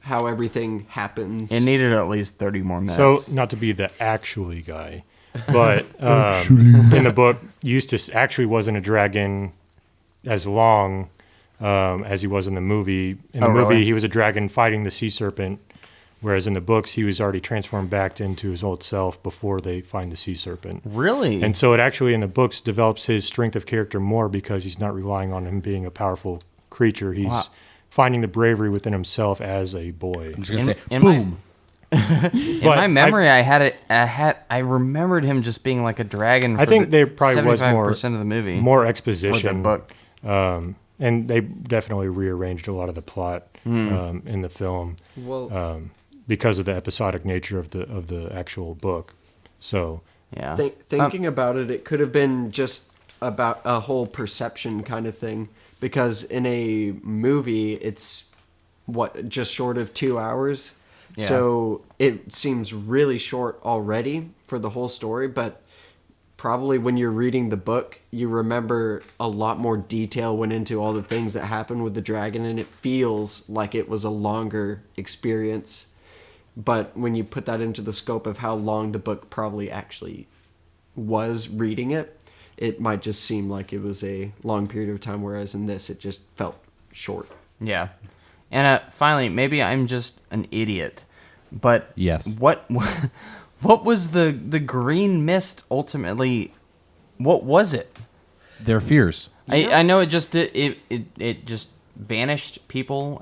S3: how everything happens.
S1: It needed at least 30 more
S5: So,
S1: minutes.
S5: not to be the actually guy, but in the book, Eustace actually wasn't a dragon as long as he was in the movie. In the movie,
S1: really?
S5: he was a dragon fighting the sea serpent, whereas in the books, he was already transformed back into his old self before they find the sea serpent.
S1: Really?
S5: And so it actually, in the books, develops his strength of character more because he's not relying on him being a powerful creature. He's finding the bravery within himself as a boy.
S2: I'm just going to say,
S1: in
S2: boom.
S1: In my memory, I remembered him just being like a dragon. For
S5: I think there probably was
S1: 75% of the movie,
S5: more
S1: or
S5: exposition.
S1: the book.
S5: And they definitely rearranged a lot of the plot in the film
S3: well,
S5: because of the episodic nature of the actual book. So
S1: Yeah.
S3: thinking about it, it could have been just about a whole perception kind of thing. Because in a movie, it's just short of 2 hours.
S1: Yeah.
S3: So it seems really short already for the whole story, but probably when you're reading the book, you remember a lot more detail went into all the things that happened with the dragon, and it feels like it was a longer experience. But when you put that into the scope of how long the book probably actually was reading it, it might just seem like it was a long period of time, whereas in this, it just felt short.
S1: Yeah. And finally, maybe I'm just an idiot, but
S2: Yes.
S1: What was the green mist ultimately? What was it?
S2: Their fears.
S1: I know it just it just vanished people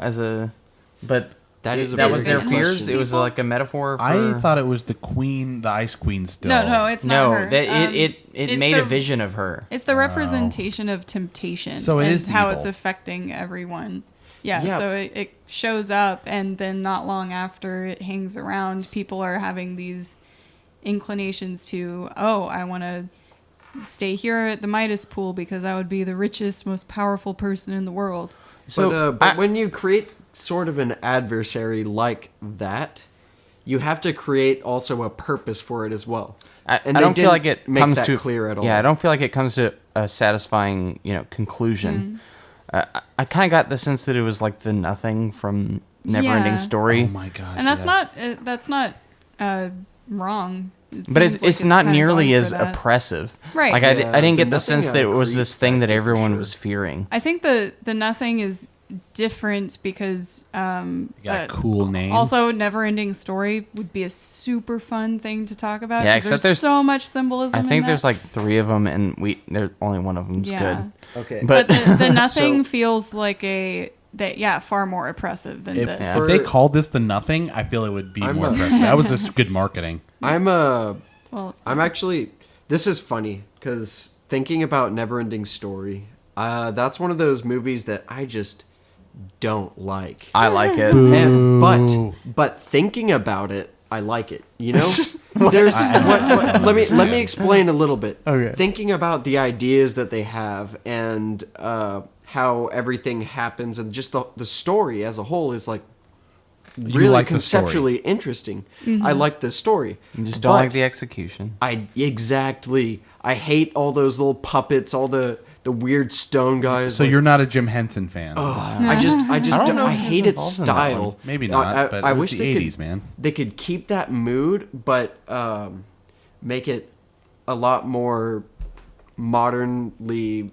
S1: but
S3: That is a
S1: that
S3: very
S1: was their
S3: good
S1: fears.
S3: question.
S1: It was like a metaphor for.
S2: I thought it was the queen, the ice queen still.
S4: No, it's not
S1: no,
S4: her.
S1: that it
S4: it's
S1: made
S4: the-
S1: a vision of her.
S4: It's the representation of temptation.
S2: So it
S4: and
S2: is
S4: how
S2: evil.
S4: it's affecting everyone.
S3: Yeah.
S4: So it shows up, and then not long after it hangs around, people are having these inclinations to, oh, I want to stay here at the Midas pool because I would be the richest, most powerful person in the world.
S1: So,
S3: But when you create sort of an adversary like that, you have to create also a purpose for it as well.
S1: I
S3: they
S1: don't feel like
S3: didn't
S1: it
S3: make
S1: comes
S3: that
S1: to
S3: clear at all.
S1: Yeah, I don't feel like it comes to a satisfying, conclusion. I kind of got the sense that it was like the nothing from Neverending
S4: Yeah.
S1: Story.
S2: Oh my gosh.
S4: And that's not wrong. It
S1: But
S4: seems like
S1: it's not
S4: kinda
S1: nearly
S4: going
S1: as
S4: for that.
S1: oppressive.
S4: Right.
S1: Like
S3: Yeah,
S1: I didn't
S3: the
S1: get the
S3: nothing
S1: sense that it was this
S3: creeps
S1: thing that
S3: factor for
S1: everyone
S3: sure.
S1: was fearing.
S4: I think the nothing is different because
S2: You got a cool name.
S4: also Neverending Story would be a super fun thing to talk about.
S1: Yeah,
S4: 'cause
S1: except
S4: there's
S1: there's-
S4: so much symbolism.
S1: I think
S4: in
S1: there's
S4: that.
S1: like 3 of them, and there only one of them's
S4: Yeah.
S1: good.
S3: Okay.
S1: But-
S4: but the nothing
S3: So-
S4: feels like far more oppressive than
S2: if,
S4: this.
S1: Yeah.
S2: if they called this the nothing, I feel it would be
S3: I'm
S2: more
S3: a-
S2: impressive. That was just good marketing.
S3: I'm
S4: Well,
S3: actually. This is funny because thinking about Neverending Story, that's one of those movies that I just don't like.
S1: I like it.
S3: But thinking about it, I like it. You know, there's let me explain a little bit.
S1: Okay.
S3: Thinking about the ideas that they have and how everything happens and just the story as a whole is like really
S2: like the story.
S3: conceptually interesting. I like the story.
S1: You just don't
S3: But
S1: like the execution.
S3: I hate all those little puppets, all the weird stone guys.
S2: So
S3: like-
S2: you're not a Jim Henson fan.
S3: I just
S1: I don't
S3: don't,
S1: know
S3: I
S1: if he was
S3: hate its
S1: involved in that
S3: style.
S1: one.
S2: Maybe
S3: No,
S2: not, but
S3: I
S2: it was
S3: wish
S2: the
S3: they
S2: 80s,
S3: could,
S2: man.
S3: They could keep that mood, but make it a lot more modernly.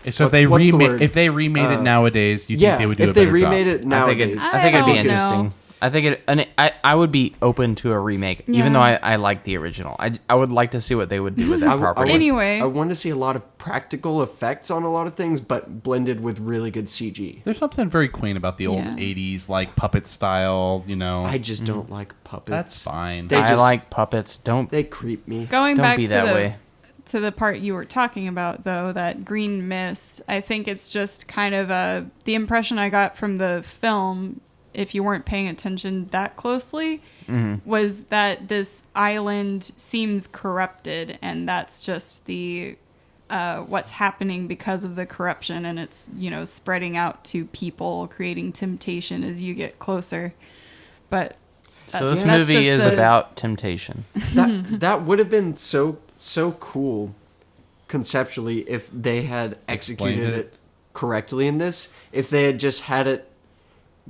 S2: So if they
S3: what's the
S2: remade
S3: word?
S2: if they remade it nowadays, you
S3: Yeah,
S2: think they would do a
S3: if they
S2: better
S3: remade
S2: job?
S3: it nowadays,
S1: I think it'd be
S4: I don't know.
S1: interesting. I think it, and I would be open to a remake, even
S4: Yeah.
S1: though I like the original. I would like to see what they would do with that
S3: I
S1: property.
S3: would-
S4: Anyway.
S3: I want to see a lot of practical effects on a lot of things, but blended with really good CG.
S2: There's something very quaint about the old
S4: Yeah.
S2: 80s like puppet style,
S3: I just don't like puppets.
S2: That's fine.
S3: They
S1: I
S3: just-
S1: like puppets. Don't
S3: They creep me.
S4: Going
S1: don't
S4: back
S1: be
S4: to
S1: that
S4: the
S1: way.
S4: to the part you were talking about, though, that green mist, I think it's just kind of the impression I got from the film, if you weren't paying attention that closely, was that this island seems corrupted, and that's just the what's happening because of the corruption, and it's spreading out to people, creating temptation as you get closer. But
S1: So this
S4: that's
S1: movie
S4: just
S1: is
S4: the-
S1: about temptation.
S3: That would have been so cool conceptually if they had executed
S2: Explained
S3: it correctly in this. If they had just had it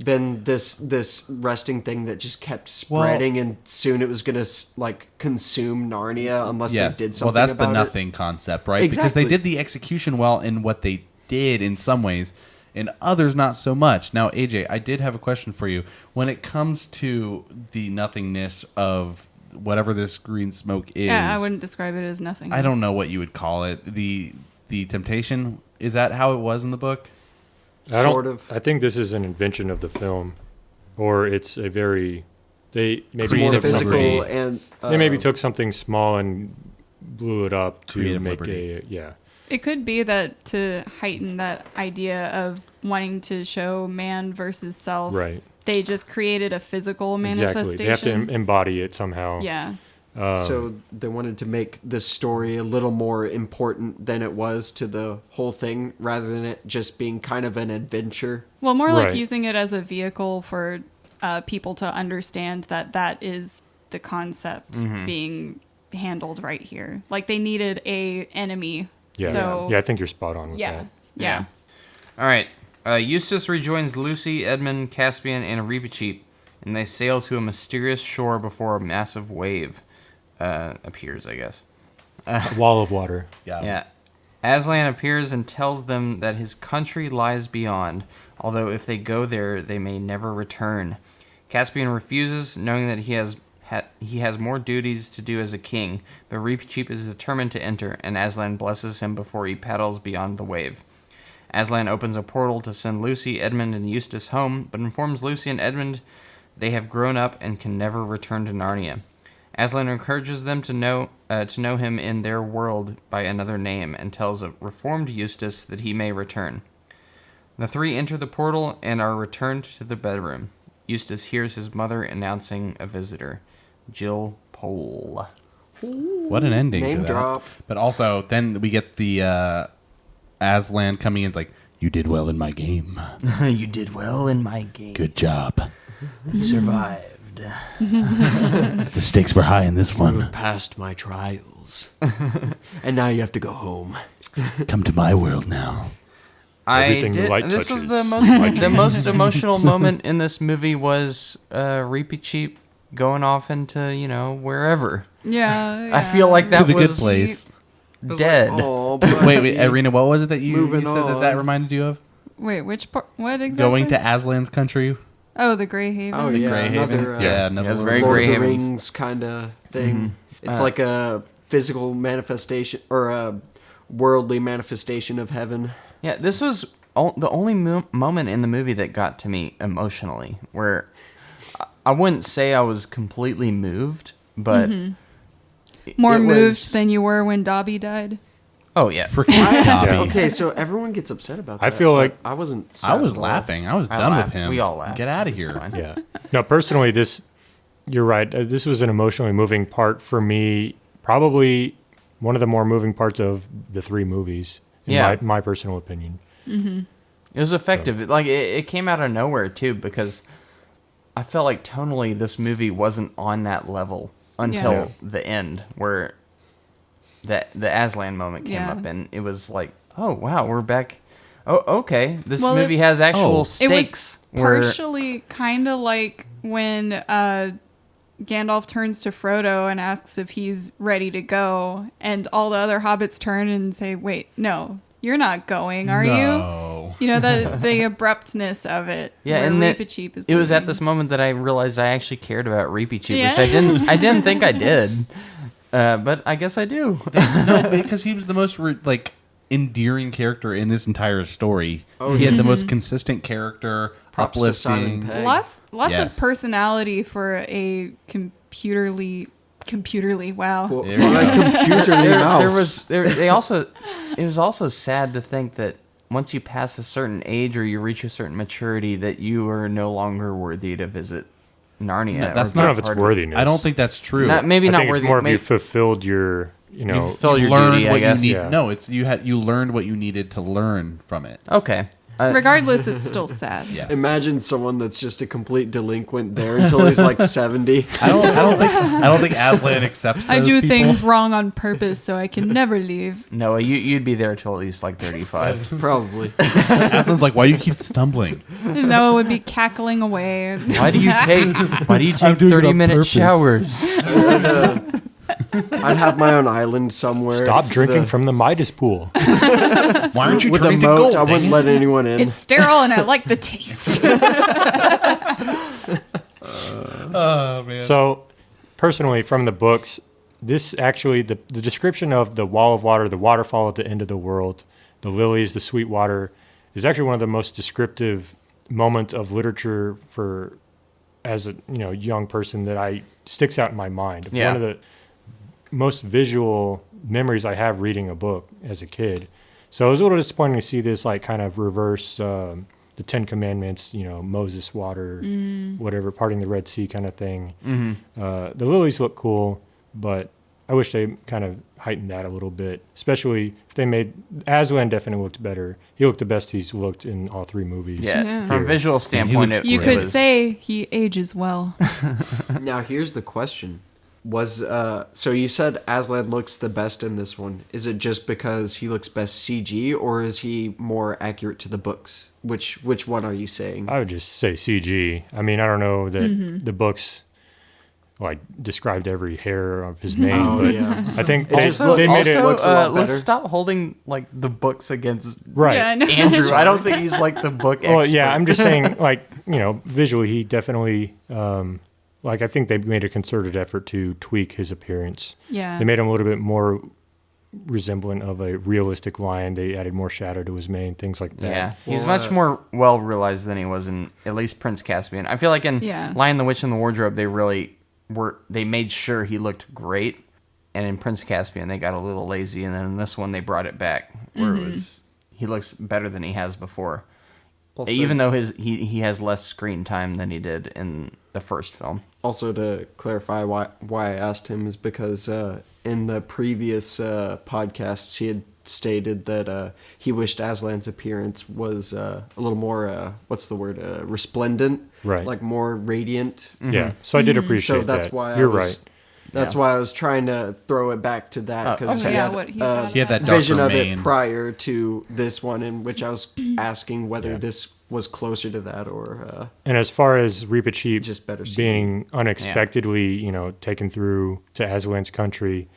S3: been this resting thing that just kept spreading and soon it was gonna like consume Narnia unless
S2: Yes.
S3: they did something
S2: Well, that's the
S3: about
S2: nothing concept, right? Because they
S3: Exactly.
S2: did the execution well in what they did in some ways, in others not so much. Now, AJ, I did have a question for you. When it comes to the nothingness of whatever this green smoke is,
S4: yeah, I wouldn't describe it as nothing.
S2: I don't know what you would call it. The temptation, is that how it was in the book?
S5: I don't,
S3: Sort of.
S5: I think this is an invention of the film, or it's a very. They maybe
S3: It's more
S2: Creative
S5: took
S3: physical
S2: liberty.
S3: and
S5: they maybe took something small and blew it up to
S2: Creative
S5: make
S2: liberty.
S5: a yeah.
S4: It could be that to heighten that idea of wanting to show man versus self.
S5: Right.
S4: They just created a physical
S5: Exactly.
S4: manifestation.
S5: They have to embody it somehow.
S4: Yeah.
S3: so they wanted to make this story a little more important than it was to the whole thing, rather than it just being kind of an adventure.
S4: Well, more like
S5: Right.
S4: using it as a vehicle for people to understand that is the concept being handled right here. Like they needed a enemy.
S5: Yeah.
S4: So
S5: Yeah, I think you're spot on with
S4: yeah.
S5: that.
S4: Yeah.
S1: All right. Eustace rejoins Lucy, Edmund, Caspian, and Reepicheep, and they sail to a mysterious shore before a massive wave appears, I guess.
S5: A wall of water.
S1: Yeah. Aslan appears and tells them that his country lies beyond, although if they go there, they may never return. Caspian refuses, knowing that he has more duties to do as a king, but Reepicheep is determined to enter, and Aslan blesses him before he paddles beyond the wave. Aslan opens a portal to send Lucy, Edmund, and Eustace home, but informs Lucy and Edmund they have grown up and can never return to Narnia. Aslan encourages them to know him in their world by another name, and tells a reformed Eustace that he may return. The three enter the portal and are returned to the bedroom. Eustace hears his mother announcing a visitor, Jill Pole.
S2: What an ending.
S3: Name
S2: to that.
S3: drop.
S2: But also, then we get the Aslan coming in. It's like, you did well in my game.
S1: You did well in my game.
S2: Good job.
S1: You survived.
S2: The stakes were high in this
S3: You
S2: one.
S3: have passed my trials. And now you have to go home.
S2: Come to my world now.
S5: Everything the light
S1: This was the
S5: touches.
S1: most the most emotional moment in this movie was Reapy Cheap going off into wherever.
S4: Yeah.
S1: I feel like that
S2: To the
S1: was
S2: good place.
S1: dead.
S3: Oh, but
S2: Wait, Irina, what was it that you
S3: Moving
S2: said that
S3: on.
S2: reminded you of?
S4: Wait, which part? What exactly?
S2: Going to Aslan's country?
S4: Oh, the Grey Haven.
S3: Oh, yeah.
S2: Grey
S3: Another,
S2: Havens?
S3: yeah,
S2: another
S1: it was
S2: one.
S1: very
S3: Lord
S1: Grey
S3: of the
S1: Havens.
S3: Rings kind of thing. It's like a physical manifestation or a worldly manifestation of heaven.
S1: Yeah, this was the only moment in the movie that got to me emotionally, where I wouldn't say I was completely moved, but
S4: More
S1: it
S4: moved
S1: was-
S4: than you were when Dobby died.
S1: Oh yeah,
S2: Freaking Dobby.
S3: Okay, so everyone gets upset about that.
S5: I feel like-
S3: but I wasn't.
S2: I
S3: sad
S2: was
S3: at all.
S2: laughing. I was
S1: I
S2: done
S1: laughed.
S2: with him.
S1: We all laughed.
S2: Get out of
S1: It's
S2: here.
S1: fine.
S5: Yeah. No, personally, you're right. This was an emotionally moving part for me. Probably one of the more moving parts of the three movies, in
S1: Yeah.
S5: my personal opinion.
S1: It was effective. It came out of nowhere too, because I felt like tonally this movie wasn't on that level until
S4: Yeah.
S1: the end, where the Aslan moment came
S4: Yeah.
S1: up, and it was like, oh wow, we're back. Oh, okay, this
S4: Well,
S1: movie
S4: it-
S1: has actual
S2: Oh.
S1: stakes.
S4: It was
S1: where-
S4: partially kind of like when Gandalf turns to Frodo and asks if he's ready to go, and all the other hobbits turn and say, "Wait, no, you're not going, are you?"
S2: No.
S4: You know, the abruptness of it.
S1: Yeah,
S4: where
S1: and
S4: Reepicheep is
S1: it was at
S4: leaving.
S1: this moment that I realized I actually cared about Reepicheep,
S4: Yeah.
S1: which I didn't think I did, but I guess I do.
S2: No, because he was the most endearing character in this entire story. He had the most consistent character,
S3: Props to Simon
S2: uplifting.
S3: Pegg.
S4: Lots
S2: Yes.
S4: of personality for a computerly. Wow.
S3: For
S2: There
S3: a
S2: you go.
S3: computerly mouse.
S1: It was also sad to think that once you pass a certain age or you reach a certain maturity, that you are no longer worthy to visit Narnia.
S2: No, that's
S1: or be
S5: I don't
S1: a
S5: know if it's
S1: part of-
S5: worthiness.
S2: I don't think that's true.
S1: Maybe
S5: I
S1: not
S5: think
S1: worthy.
S5: it's more of you
S1: maybe,
S5: fulfilled your,
S1: you fulfill your
S2: learned
S1: duty, I
S2: what
S1: guess.
S2: you need.
S5: Yeah.
S2: No, it's you learned what you needed to learn from it.
S1: Okay.
S4: Regardless, it's still sad.
S2: Yes.
S3: Imagine someone that's just a complete delinquent there until he's like 70.
S2: I don't think Aslan accepts those
S4: I do
S2: people.
S4: things wrong on purpose so I can never leave.
S1: No, you'd be there till at least like 35.
S3: Probably.
S2: Aslan's like, why do you keep stumbling?
S4: Noah would be cackling away.
S1: Why do you take
S2: doing it on
S1: 30-minute
S2: purpose.
S1: showers?
S3: I'd have my own island somewhere.
S5: Stop drinking
S3: The-
S5: from the Midas pool.
S2: Why aren't you
S3: with a
S2: turning to
S3: moat.
S2: gold?
S3: I wouldn't
S2: dang it?
S3: let anyone in.
S4: It's sterile and I like the taste.
S2: Oh man.
S5: So, personally, from the books, this actually, the description of the wall of water, the waterfall at the end of the world, the lilies, the sweet water, is actually one of the most descriptive moments of literature for, as a young person, that sticks out in my mind.
S1: Yeah.
S5: One of the most visual memories I have reading a book as a kid. So it was a little disappointing to see this kind of reverse the Ten Commandments, Moses water, whatever, parting the Red Sea kind of thing. The lilies look cool, but I wish they kind of heightened that a little bit, especially if they made Aslan definitely looked better. He looked the best he's looked in all three movies.
S1: Yeah,
S4: Yeah.
S1: from a visual standpoint,
S2: looks
S1: it
S4: You
S1: it
S4: could
S1: was,
S4: say he ages well.
S3: Now, here's the question. So you said Aslan looks the best in this one. Is it just because he looks best CG, or is he more accurate to the books? Which one are you saying?
S5: I would just say CG. I mean, I don't know that the books described every hair of his mane,
S3: Oh,
S5: but
S3: yeah.
S5: I think
S3: It
S5: they,
S3: just
S5: they made it
S3: looks a lot
S1: let's
S3: better.
S1: stop holding the books against
S5: right.
S4: Yeah, I know.
S1: Andrew. I don't think he's the book expert.
S5: Well, yeah, I'm just saying, visually, he definitely, I think they made a concerted effort to tweak his appearance.
S4: Yeah.
S5: They made him a little bit more resemblant of a realistic lion. They added more shadow to his mane, things like that.
S1: Yeah, he's
S3: Well,
S1: much more well realized than he was in at least Prince Caspian. I feel like in
S4: Yeah.
S1: Lion, the Witch, and the Wardrobe, they made sure he looked great, and in Prince Caspian they got a little lazy, and then in this one they brought it back where it was he looks better than he has before.
S3: Also,
S1: even though he has less screen time than he did in the first film.
S3: Also, to clarify why I asked him is because in the previous podcasts he had stated that he wished Aslan's appearance was a little more resplendent,
S5: Right.
S3: like more radiant.
S5: Yeah. So I did appreciate
S3: So that's
S5: that.
S3: why
S5: You're
S3: I was,
S5: right.
S3: That's why I was trying to throw it back to that because
S4: Okay, yeah, what he thought
S2: He had
S4: about
S2: that
S4: it.
S3: vision
S2: darker
S3: of it
S2: mane.
S3: prior to this one, in which I was asking whether this was closer to that or
S5: And as far as Reepicheep
S3: just better
S5: being unexpectedly, taken through to Aslan's country,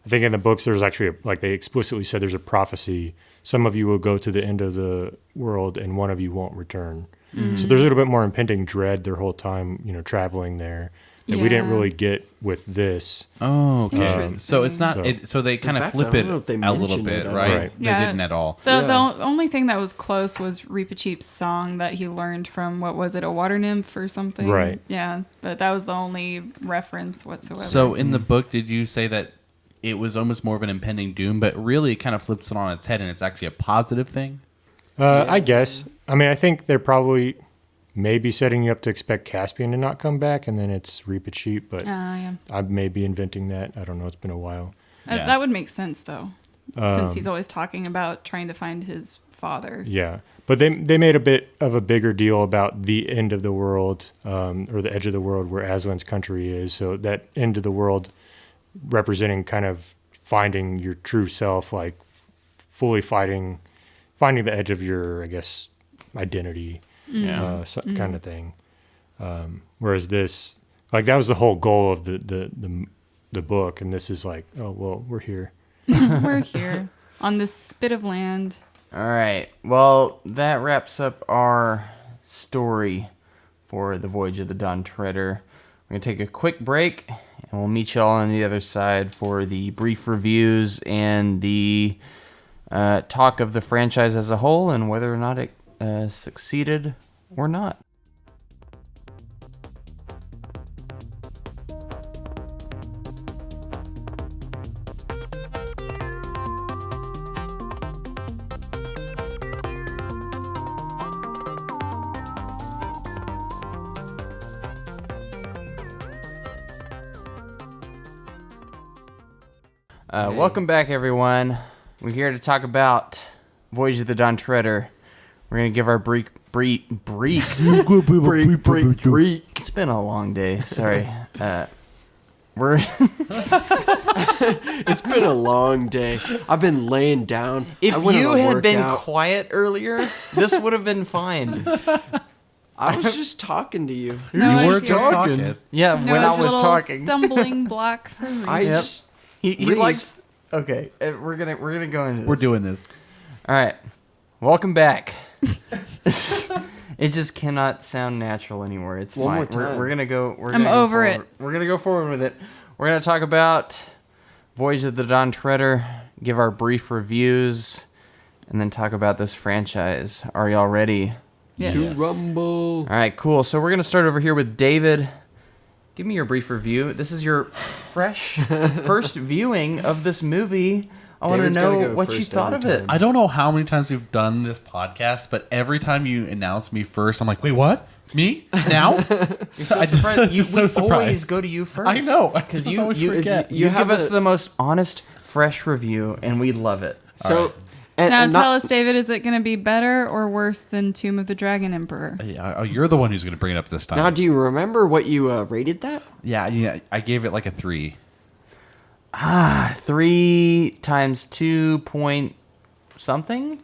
S5: I think in the books there's actually they explicitly said there's a prophecy. Some of you will go to the end of the world, and one of you won't return. So there's a little bit more impending dread their whole time, traveling there that we didn't
S4: Yeah.
S5: really get with this.
S2: Oh, okay.
S4: Interesting.
S2: So it's not.
S5: So-
S2: So they kind of
S3: fact,
S2: flip
S3: I don't
S2: it
S3: know if they
S2: a little
S3: mentioned
S2: bit,
S3: it at
S2: right?
S3: all.
S5: Right.
S2: They
S4: Yeah.
S2: didn't at all.
S4: The only thing that was close was Reepicheep's song that he learned from, what was it, a water nymph or something?
S5: Right.
S4: Yeah, but that was the only reference whatsoever.
S2: So in the book, did you say that it was almost more of an impending doom, but really it kind of flips it on its head, and it's actually a positive thing?
S5: I guess. I mean, I think they're probably maybe setting you up to expect Caspian to not come back, and then it's Reepicheep, but
S4: yeah.
S5: I may be inventing that. I don't know. It's been a while.
S2: Yeah.
S4: That would make sense, though, since he's always talking about trying to find his father.
S5: Yeah. But they made a bit of a bigger deal about the end of the world, or the edge of the world where Aslan's country is. So that end of the world representing kind of finding your true self, like fully finding the edge of your, I guess, identity, kind of thing. Whereas this, that was the whole goal of the book, and this is like, oh well, we're here.
S4: We're here on this spit of land.
S1: All right. Well, that wraps up our story for the Voyage of the Dawn Treader. We're going to take a quick break, and we'll meet you all on the other side for the brief reviews and the talk of the franchise as a whole and whether or not it succeeded or not. Welcome back, everyone. We're here to talk about Voyage of the Dawn Treader. We're going to give our break.
S3: break.
S1: It's been a long day. Sorry. We're
S3: It's been a long day. I've been laying down.
S1: If
S3: I went on
S1: you
S3: a
S1: had been
S3: workout.
S1: quiet earlier, this would have been fine.
S3: I was just talking to you.
S4: No,
S2: You were
S4: it's yours.
S2: talking.
S1: Yeah,
S4: No,
S1: when I
S4: it's a
S1: was
S4: little
S1: talking.
S4: stumbling block for Reese.
S3: I
S1: Yep.
S3: just
S1: He
S3: Reese.
S1: likes. Okay, we're gonna go into this.
S2: We're doing this.
S1: All right, welcome back. It just cannot sound natural anymore. It's
S3: One
S1: fine.
S3: more time.
S1: We're gonna go.
S4: I'm over
S1: forward. We're gonna go forward with it. We're gonna talk about Voyage of the Dawn Treader, give our brief reviews, and then talk about this franchise. Are y'all ready?
S4: Yes.
S3: to rumble.
S1: All right, cool. So we're gonna start over here with David. Give me your brief review. This is your fresh first viewing of this movie. I want to
S3: David's gotta
S1: know
S3: go
S1: what you
S3: first
S1: thought of
S3: every
S1: it.
S3: time.
S2: I don't know how many times we've done this podcast, but every time you announce me first, I'm like, wait, what? Me? Now?
S1: You're so
S2: I just-
S1: surprised.
S2: just
S1: we
S2: so
S1: always
S2: surprised.
S1: go to you first.
S2: I know. I
S1: because
S2: just
S1: you
S2: always
S1: you,
S2: forget.
S1: you
S3: You have
S1: give us
S3: a-
S1: the most honest, fresh review, and we love it.
S3: So,
S2: All right.
S4: Now
S3: and
S4: tell
S3: not-
S4: us, David, is it going to be better or worse than Tomb of the Dragon Emperor?
S2: Yeah, oh, you're the one who's going to bring it up this time.
S3: Now, do you remember what you rated that?
S2: yeah, I gave it like a 3.
S1: 3 times 2 point something.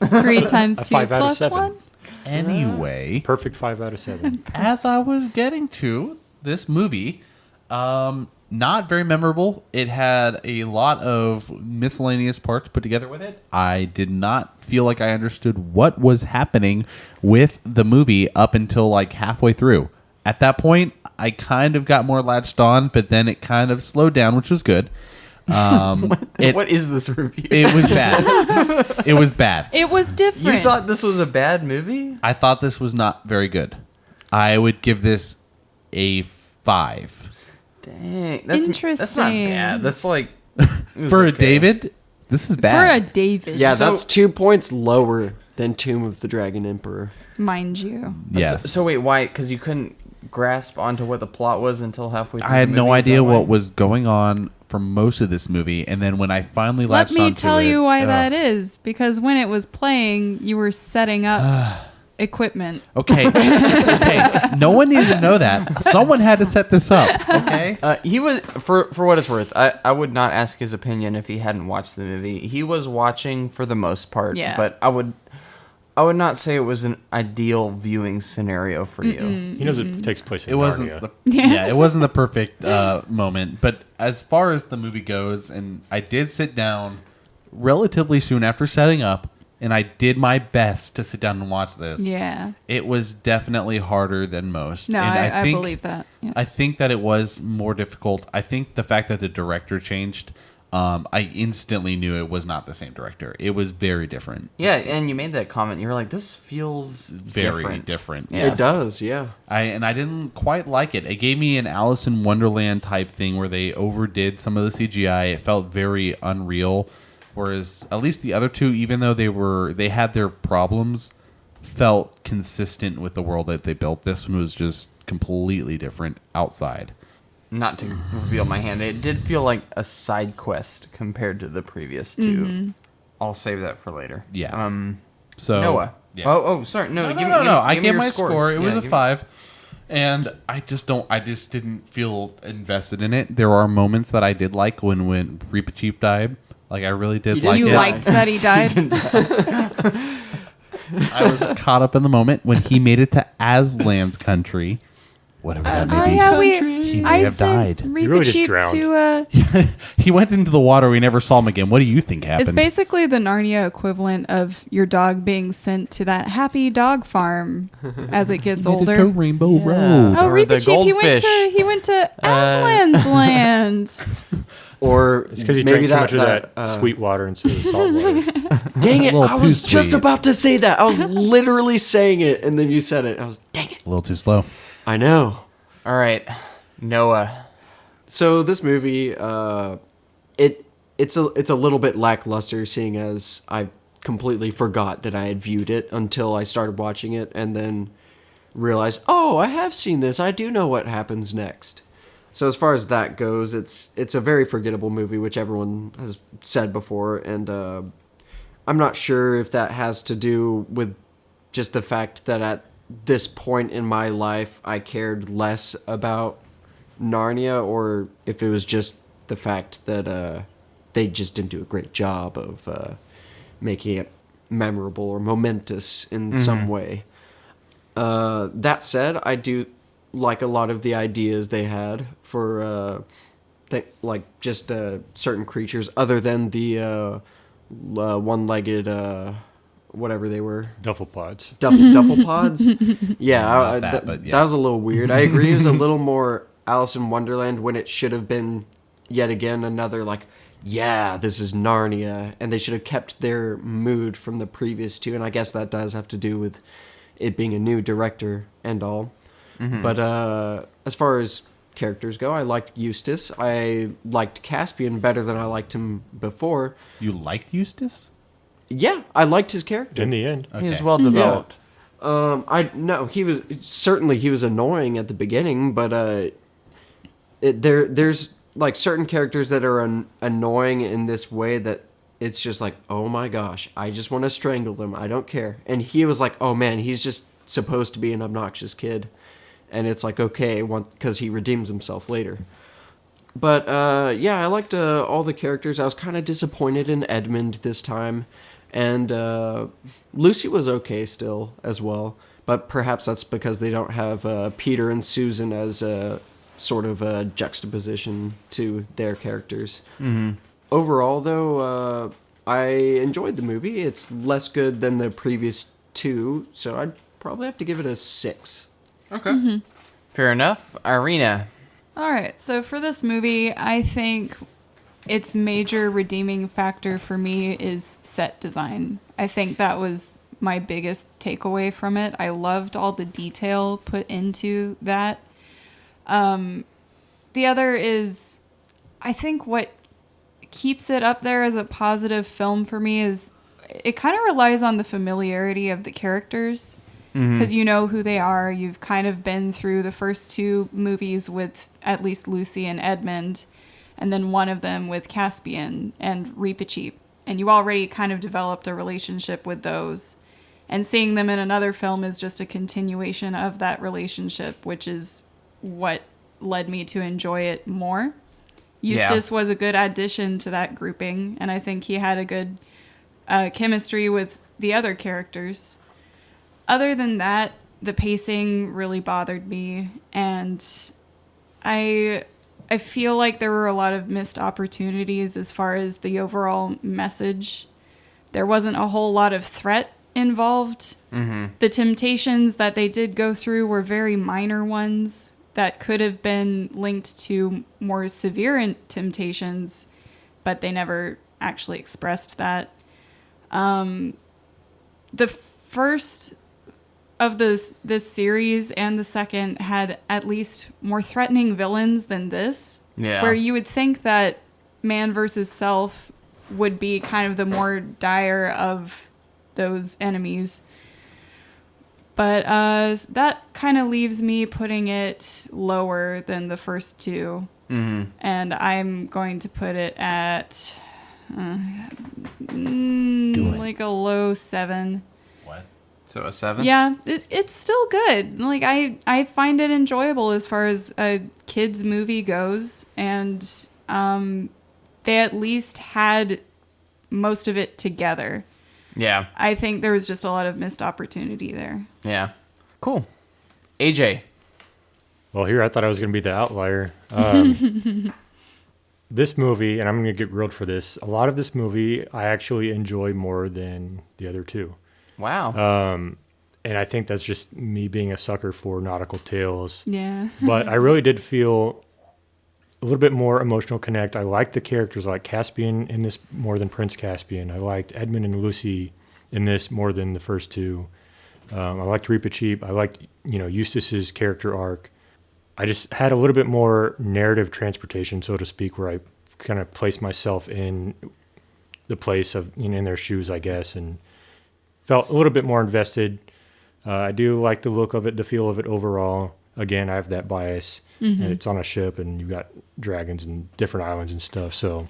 S4: 3 times
S5: A
S4: 2
S5: 5 out of
S4: plus
S5: 7.
S4: 1?
S2: Anyway,
S5: Perfect 5 out of 7.
S2: as I was getting to this movie, not very memorable. It had a lot of miscellaneous parts put together with it. I did not feel like I understood what was happening with the movie up until like halfway through. At that point, I kind of got more latched on, but then it kind of slowed down, which was good.
S1: What is this review?
S2: It was bad. It was bad.
S4: It was different.
S1: You thought this was a bad movie?
S2: I thought this was not very good. I would give this a 5.
S1: Dang, that's not
S4: Interesting.
S1: bad. That's like it was
S2: For a
S1: okay.
S2: David, this is
S4: For
S2: bad.
S4: a David.
S3: Yeah,
S1: So-
S3: that's 2 points lower Then Tomb of the Dragon Emperor.
S4: Mind you.
S2: Yes.
S1: So wait, why? Because you couldn't grasp onto what the plot was until halfway through
S2: I had
S1: the
S2: no
S1: movie, is
S2: idea
S1: that why?
S2: what was going on for most of this movie, and then when I finally
S4: Let
S2: latched
S4: me
S2: onto
S4: tell
S2: it,
S4: you why that is. Because when it was playing, you were setting up equipment.
S2: Okay, okay. No one needed to know that. Someone had to set this up. Okay.
S1: He was for what it's worth. I would not ask his opinion if he hadn't watched the movie. He was watching for the most part,
S4: Yeah.
S1: but I would not say it was an ideal viewing scenario for you.
S5: He knows it takes place in
S2: It wasn't.
S5: Narnia.
S2: Yeah, it wasn't the perfect moment. But as far as the movie goes, and I did sit down relatively soon after setting up, and I did my best to sit down and watch this.
S4: Yeah.
S2: It was definitely harder than most.
S4: No,
S2: and
S4: I believe that. Yeah.
S2: I think that it was more difficult. I think the fact that the director changed, I instantly knew it was not the same director. It was very different.
S1: Yeah, and you made that comment. You were like, "This feels
S2: Very different.
S1: Yes.
S3: It does, yeah.
S2: I didn't quite like it. It gave me an Alice in Wonderland type thing where they overdid some of the CGI. It felt very unreal. Whereas at least the other two, even though they had their problems, felt consistent with the world that they built. This one was just completely different outside.
S1: Not to reveal my hand, it did feel like a side quest compared to the previous two. I'll save that for later.
S2: Yeah. So
S1: Noah.
S2: Yeah.
S1: Oh, sorry. No,
S2: No. I
S1: give me
S2: gave
S1: your
S2: my score. It was
S1: Yeah,
S2: a 5. And I just didn't feel invested in it. There are moments that I did like when Reaper Chief died. Like I really did like
S4: You
S2: it.
S4: liked that he died?
S2: I was caught up in the moment when he made it to Aslan's country. Whatever that
S4: Oh
S2: may be.
S4: yeah,
S2: He may
S4: I
S2: have
S4: sent
S2: died.
S4: Reaper
S5: really just
S4: Chief
S5: drowned.
S4: to
S2: He went into the water. We never saw him again. What do you think happened?
S4: It's basically the Narnia equivalent of your dog being sent to that happy dog farm as it gets
S2: He made it to
S4: older.
S2: Rainbow Road.
S4: Oh,
S1: Or
S4: Reaper
S1: the
S4: Chief,
S1: goldfish.
S4: he went to Aslan's land.
S3: Or
S5: It's because he
S3: maybe
S5: drank too much
S3: that,
S5: of that sweet water instead of salt water.
S3: Dang it!
S2: A little
S3: I was
S2: too
S3: just
S2: sweet.
S3: about to say that. I was literally saying it, and then you said it. I was, dang it!
S2: A little too slow.
S3: I know.
S1: All right, Noah.
S3: So this movie, it's a little bit lackluster, seeing as I completely forgot that I had viewed it until I started watching it, and then realized, oh, I have seen this. I do know what happens next. So as far as that goes, it's a very forgettable movie, which everyone has said before, and I'm not sure if that has to do with just the fact that at this point in my life I cared less about Narnia, or if it was just the fact that they just didn't do a great job of making it memorable or momentous in some way. That said, I do like a lot of the ideas they had for just certain creatures other than the one-legged whatever they were.
S5: Duffel pods.
S3: Duffel pods. Yeah,
S2: Not that, but yeah.
S3: that was a little weird. I agree. It was a little more Alice in Wonderland when it should have been yet again another this is Narnia, and they should have kept their mood from the previous two. And I guess that does have to do with it being a new director and all. But as far as characters go, I liked Eustace. I liked Caspian better than I liked him before.
S2: You liked Eustace?
S3: Yeah, I liked his character.
S5: In the end.
S1: He was
S2: Okay.
S1: well developed.
S3: He was annoying at the beginning, but there's like certain characters that are annoying in this way that it's just like, oh my gosh, I just want to strangle them. I don't care. And he was like, oh man, he's just supposed to be an obnoxious kid, and it's like, okay, because he redeems himself later. But I liked all the characters. I was kind of disappointed in Edmund this time. And Lucy was okay still as well, but perhaps that's because they don't have Peter and Susan as a sort of a juxtaposition to their characters. Mm-hmm. Overall, though, I enjoyed the movie. It's less good than the previous two, so I'd probably have to give it a 6.
S1: Okay. Fair enough. Irina.
S4: All right, so for this movie, I think its major redeeming factor for me is set design. I think that was my biggest takeaway from it. I loved all the detail put into that. The other is, I think what keeps it up there as a positive film for me is it kind of relies on the familiarity of the characters because you know who they are. You've kind of been through the first two movies with at least Lucy and Edmund, and then one of them with Caspian and Reepicheep. And you already kind of developed a relationship with those. And seeing them in another film is just a continuation of that relationship, which is what led me to enjoy it more. Eustace was a good addition to that grouping, and I think he had a good chemistry with the other characters. Other than that, the pacing really bothered me, and I feel like there were a lot of missed opportunities as far as the overall message. There wasn't a whole lot of threat involved. The temptations that they did go through were very minor ones that could have been linked to more severe temptations, but they never actually expressed that. The first of this series and the second had at least more threatening villains than this.
S1: Yeah.
S4: Where you would think that man versus self would be kind of the more dire of those enemies. But that kind of leaves me putting it lower than the first two. And I'm going to put it at like a low 7.
S2: What?
S1: So a 7?
S4: Yeah, it's still good. Like I find it enjoyable as far as a kids movie goes, and they at least had most of it together.
S1: Yeah.
S4: I think there was just a lot of missed opportunity there.
S1: Yeah. Cool. AJ.
S5: Well, here I thought I was going to be the outlier. This movie, and I'm going to get grilled for this, a lot of this movie I actually enjoy more than the other two.
S1: Wow.
S5: And I think that's just me being a sucker for nautical tales.
S4: Yeah.
S5: But I really did feel a little bit more emotional connect. I liked the characters. I liked Caspian in this more than Prince Caspian. I liked Edmund and Lucy in this more than the first two. I liked Reepicheep. I liked, Eustace's character arc. I just had a little bit more narrative transportation, so to speak, where I kind of placed myself in the place of, in their shoes, I guess, and felt a little bit more invested. I do like the look of it, the feel of it overall. Again, I have that bias. And it's on a ship, and you've got dragons and different islands and stuff. So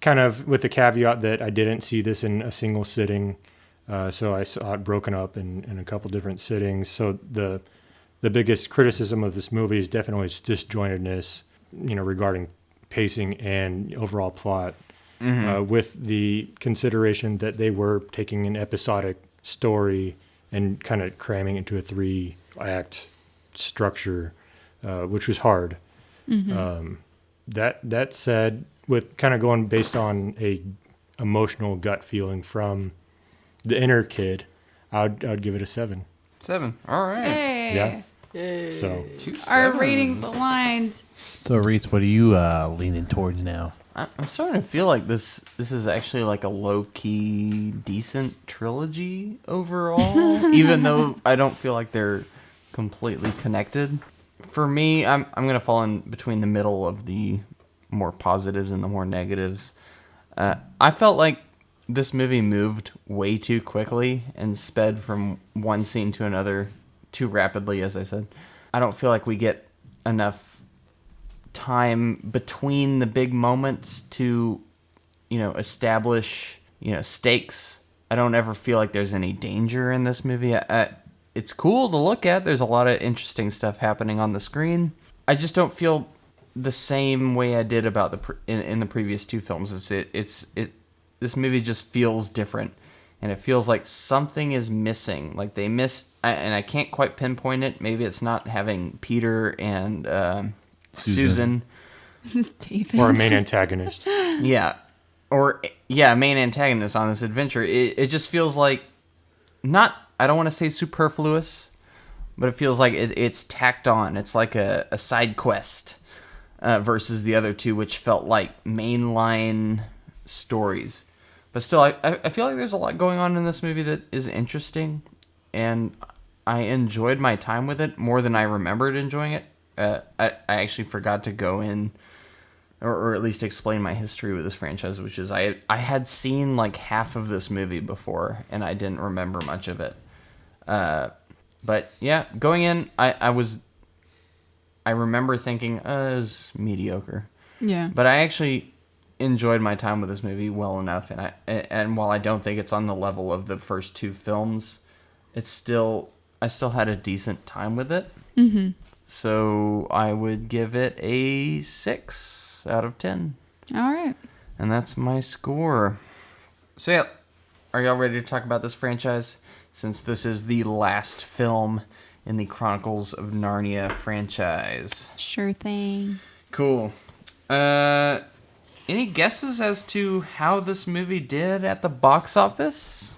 S5: kind of with the caveat that I didn't see this in a single sitting. So I saw it broken up in a couple different sittings. So the biggest criticism of this movie is definitely its disjointedness, regarding pacing and overall plot, with the consideration that they were taking an episodic story and kind of cramming into a 3-act structure, which was hard. That said, with kind of going based on a emotional gut feeling from the inner kid, I'd give it a 7.
S1: 7. All right.
S4: Hey.
S5: Yeah. So
S1: 2
S4: Our
S1: 7s.
S4: ratings aligned.
S2: So, Reese, what are you leaning towards now?
S1: I'm starting to feel like this is actually like a low-key decent trilogy overall, even though I don't feel like they're completely connected. For me, I'm going to fall in between the middle of the more positives and the more negatives. I felt like this movie moved way too quickly and sped from one scene to another too rapidly, as I said. I don't feel like we get enough time between the big moments to, establish, stakes. I don't ever feel like there's any danger in this movie. It's cool to look at. There's a lot of interesting stuff happening on the screen. I just don't feel the same way I did about in the previous two films. This movie just feels different, and it feels like something is missing. Like they missed, and I can't quite pinpoint it. Maybe it's not having Peter and Susan.
S4: David.
S5: or a main antagonist.
S1: Yeah. Main antagonist on this adventure. It just feels like I don't want to say superfluous, but it feels like it's tacked on. It's like a side quest versus the other two, which felt like mainline stories. But still, I feel like there's a lot going on in this movie that is interesting, and I enjoyed my time with it more than I remembered enjoying it. I actually forgot to go in or at least explain my history with this franchise, which is I had seen like half of this movie before, and I didn't remember much of it. But yeah, going in, I remember thinking, it was mediocre.
S4: Yeah.
S1: But I actually enjoyed my time with this movie well enough, and while I don't think it's on the level of the first two films, I still had a decent time with it.
S4: Mm-hmm.
S1: So I would give it a 6 out of 10.
S4: All right.
S1: And that's my score. So yeah, are y'all ready to talk about this franchise? Since this is the last film in the Chronicles of Narnia franchise.
S4: Sure thing.
S1: Cool. Any guesses as to how this movie did at the box office?